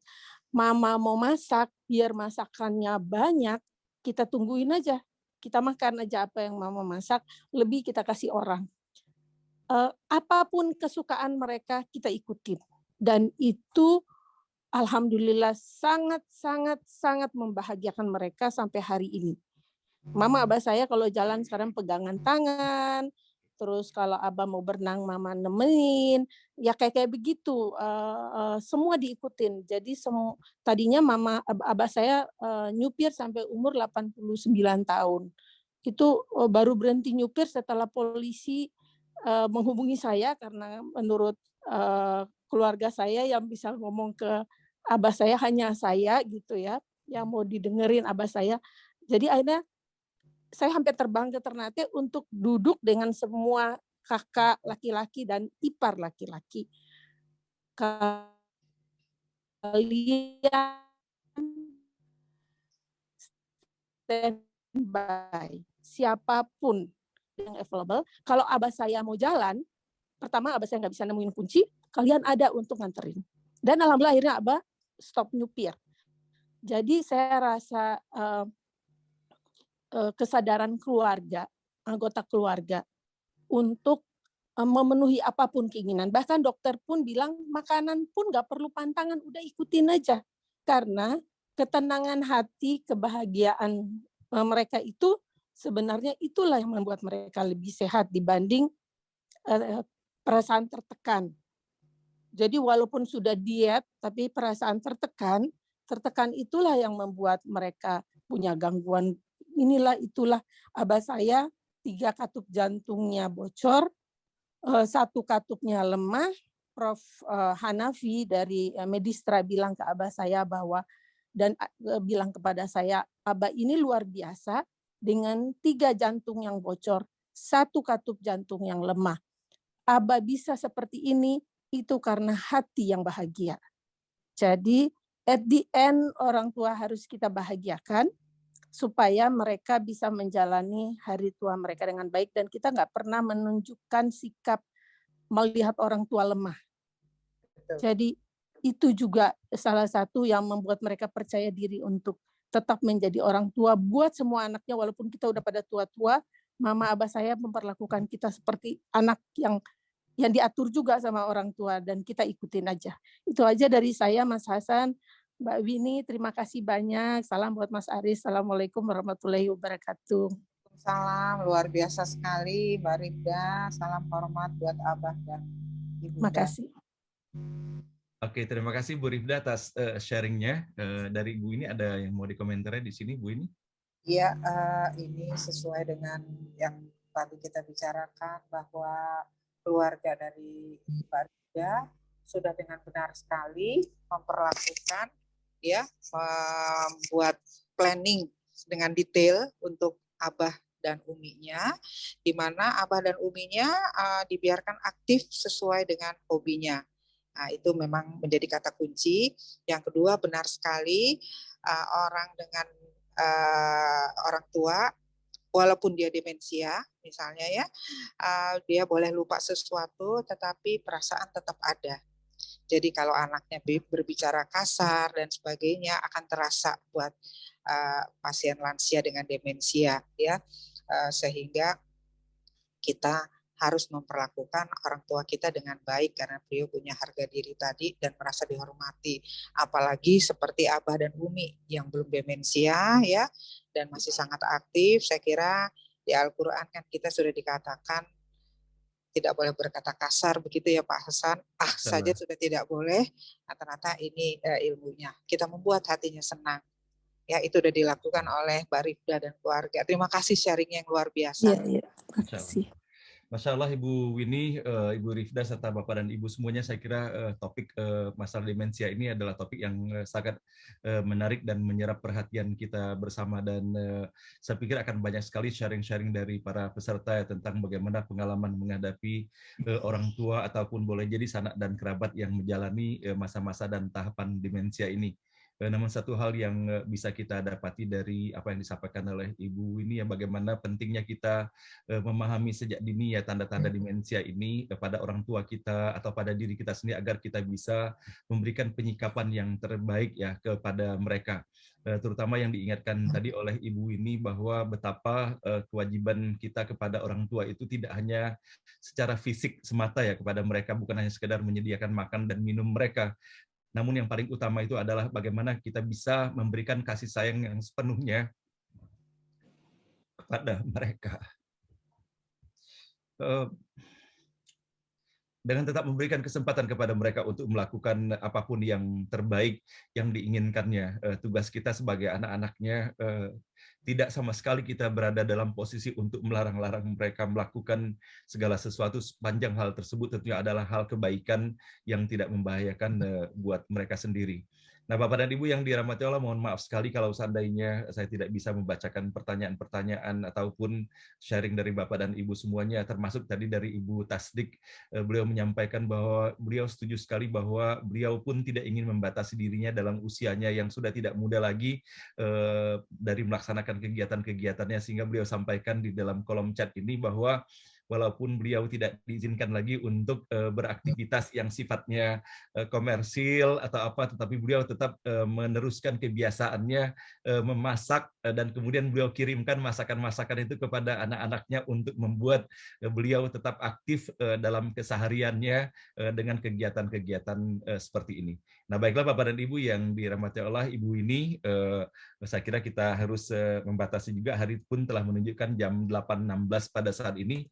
Mama mau masak, biar masakannya banyak, kita tungguin aja. Kita makan aja apa yang mama masak, lebih kita kasih orang. Apapun kesukaan mereka, kita ikutin. Dan itu alhamdulillah sangat membahagiakan mereka sampai hari ini. Mama abah saya kalau jalan sekarang pegangan tangan, terus kalau abah mau berenang mama nemenin, ya kayak begitu, semua diikutin. Jadi tadinya mama abah saya nyupir sampai umur 89 tahun. Itu baru berhenti nyupir setelah polisi menghubungi saya karena menurut keluarga saya yang bisa ngomong ke abah saya hanya saya gitu ya, yang mau didengerin abah saya. Jadi akhirnya saya hampir terbang ke Ternate untuk duduk dengan semua kakak laki-laki dan ipar laki-laki. Kalian standby, siapapun yang available. Kalau abah saya mau jalan, pertama abah saya nggak bisa nemuin kunci, kalian ada untuk nganterin. Dan alhamdulillah akhirnya abah stop nyupir. Jadi saya rasa kesadaran keluarga, anggota keluarga untuk memenuhi apapun keinginan. Bahkan dokter pun bilang makanan pun nggak perlu pantangan, udah ikutin aja. Karena ketenangan hati, kebahagiaan mereka itu sebenarnya itulah yang membuat mereka lebih sehat dibanding perasaan tertekan. Jadi walaupun sudah diet, tapi perasaan tertekan itulah yang membuat mereka punya gangguan inilah itulah. Abah saya 3 katup jantungnya bocor, 1 katupnya lemah. Prof. Hanafi dari Medistra bilang ke abah saya bahwa dan bilang kepada saya, abah ini luar biasa dengan 3 jantung yang bocor, 1 katup jantung yang lemah. Abah bisa seperti ini itu karena hati yang bahagia. Jadi at the end orang tua harus kita bahagiakan supaya mereka bisa menjalani hari tua mereka dengan baik dan kita nggak pernah menunjukkan sikap melihat orang tua lemah. Betul. Jadi itu juga salah satu yang membuat mereka percaya diri untuk tetap menjadi orang tua buat semua anaknya walaupun kita udah pada tua-tua, mama abah saya memperlakukan kita seperti anak yang diatur juga sama orang tua dan kita ikutin aja. Itu aja dari saya Mas Hasan, Mbak Winnie, terima kasih banyak. Salam buat Mas Aris. Assalamualaikum warahmatullahi wabarakatuh. Salam, luar biasa sekali Mbak Rifda. Salam hormat buat Abah dan Ibunda. Makasih. Oke, terima kasih Bu Rifda atas sharingnya. Dari Bu ini ada yang mau dikomentari di sini, Bu ini? Iya, ini sesuai dengan yang tadi kita bicarakan bahwa keluarga dari Mbak Rifda sudah dengan benar sekali memperlakukan, ya, membuat planning dengan detail untuk Abah dan Uminya, di mana Abah dan Uminya dibiarkan aktif sesuai dengan hobinya. Nah, itu memang menjadi kata kunci. Yang kedua, benar sekali orang dengan orang tua, walaupun dia demensia, misalnya ya, dia boleh lupa sesuatu, tetapi perasaan tetap ada. Jadi kalau anaknya berbicara kasar dan sebagainya akan terasa buat pasien lansia dengan demensia, ya, sehingga kita harus memperlakukan orang tua kita dengan baik karena beliau punya harga diri tadi dan merasa dihormati. Apalagi seperti Abah dan Umi yang belum demensia ya dan masih sangat aktif. Saya kira di Al-Qur'an kan kita sudah dikatakan tidak boleh berkata kasar begitu ya Pak Hasan. Saja sudah tidak boleh. Nah, ternyata ini ilmunya. Kita membuat hatinya senang. Ya, itu sudah dilakukan oleh Mbak Rifda dan keluarga. Terima kasih sharing yang luar biasa. Iya, terima kasih. Masya Allah Ibu Winnie, Ibu Rifda, serta Bapak dan Ibu semuanya, saya kira topik masalah demensia ini adalah topik yang sangat menarik dan menyerap perhatian kita bersama, dan saya pikir akan banyak sekali sharing-sharing dari para peserta ya, tentang bagaimana pengalaman menghadapi orang tua ataupun boleh jadi sanak dan kerabat yang menjalani masa-masa dan tahapan demensia ini. Namun satu hal yang bisa kita dapati dari apa yang disampaikan oleh Ibu ini ya, bagaimana pentingnya kita memahami sejak dini ya tanda-tanda demensia ini kepada orang tua kita atau pada diri kita sendiri agar kita bisa memberikan penyikapan yang terbaik ya kepada mereka. Terutama yang diingatkan tadi oleh Ibu ini bahwa betapa kewajiban kita kepada orang tua itu tidak hanya secara fisik semata ya kepada mereka, bukan hanya sekedar menyediakan makan dan minum mereka. Namun yang paling utama itu adalah bagaimana kita bisa memberikan kasih sayang yang sepenuhnya kepada mereka. Dengan tetap memberikan kesempatan kepada mereka untuk melakukan apapun yang terbaik yang diinginkannya. Tugas kita sebagai anak-anaknya tidak sama sekali kita berada dalam posisi untuk melarang-larang mereka melakukan segala sesuatu, sepanjang hal tersebut tentunya adalah hal kebaikan yang tidak membahayakan buat mereka sendiri. Nah, Bapak dan Ibu yang dirahmati Allah, mohon maaf sekali kalau seandainya saya tidak bisa membacakan pertanyaan-pertanyaan ataupun sharing dari Bapak dan Ibu semuanya, termasuk tadi dari Ibu Tasdik. Beliau menyampaikan bahwa beliau setuju sekali bahwa beliau pun tidak ingin membatasi dirinya dalam usianya yang sudah tidak muda lagi dari melaksanakan kegiatan-kegiatannya, sehingga beliau sampaikan di dalam kolom chat ini bahwa walaupun beliau tidak diizinkan lagi untuk beraktivitas yang sifatnya komersil atau apa, tetapi beliau tetap meneruskan kebiasaannya memasak, dan kemudian beliau kirimkan masakan-masakan itu kepada anak-anaknya untuk membuat beliau tetap aktif dalam kesehariannya dengan kegiatan-kegiatan seperti ini. Nah, baiklah Bapak dan Ibu yang dirahmati Allah, Ibu ini saya kira kita harus membatasi juga, hari pun telah menunjukkan jam 8.16 pada saat ini.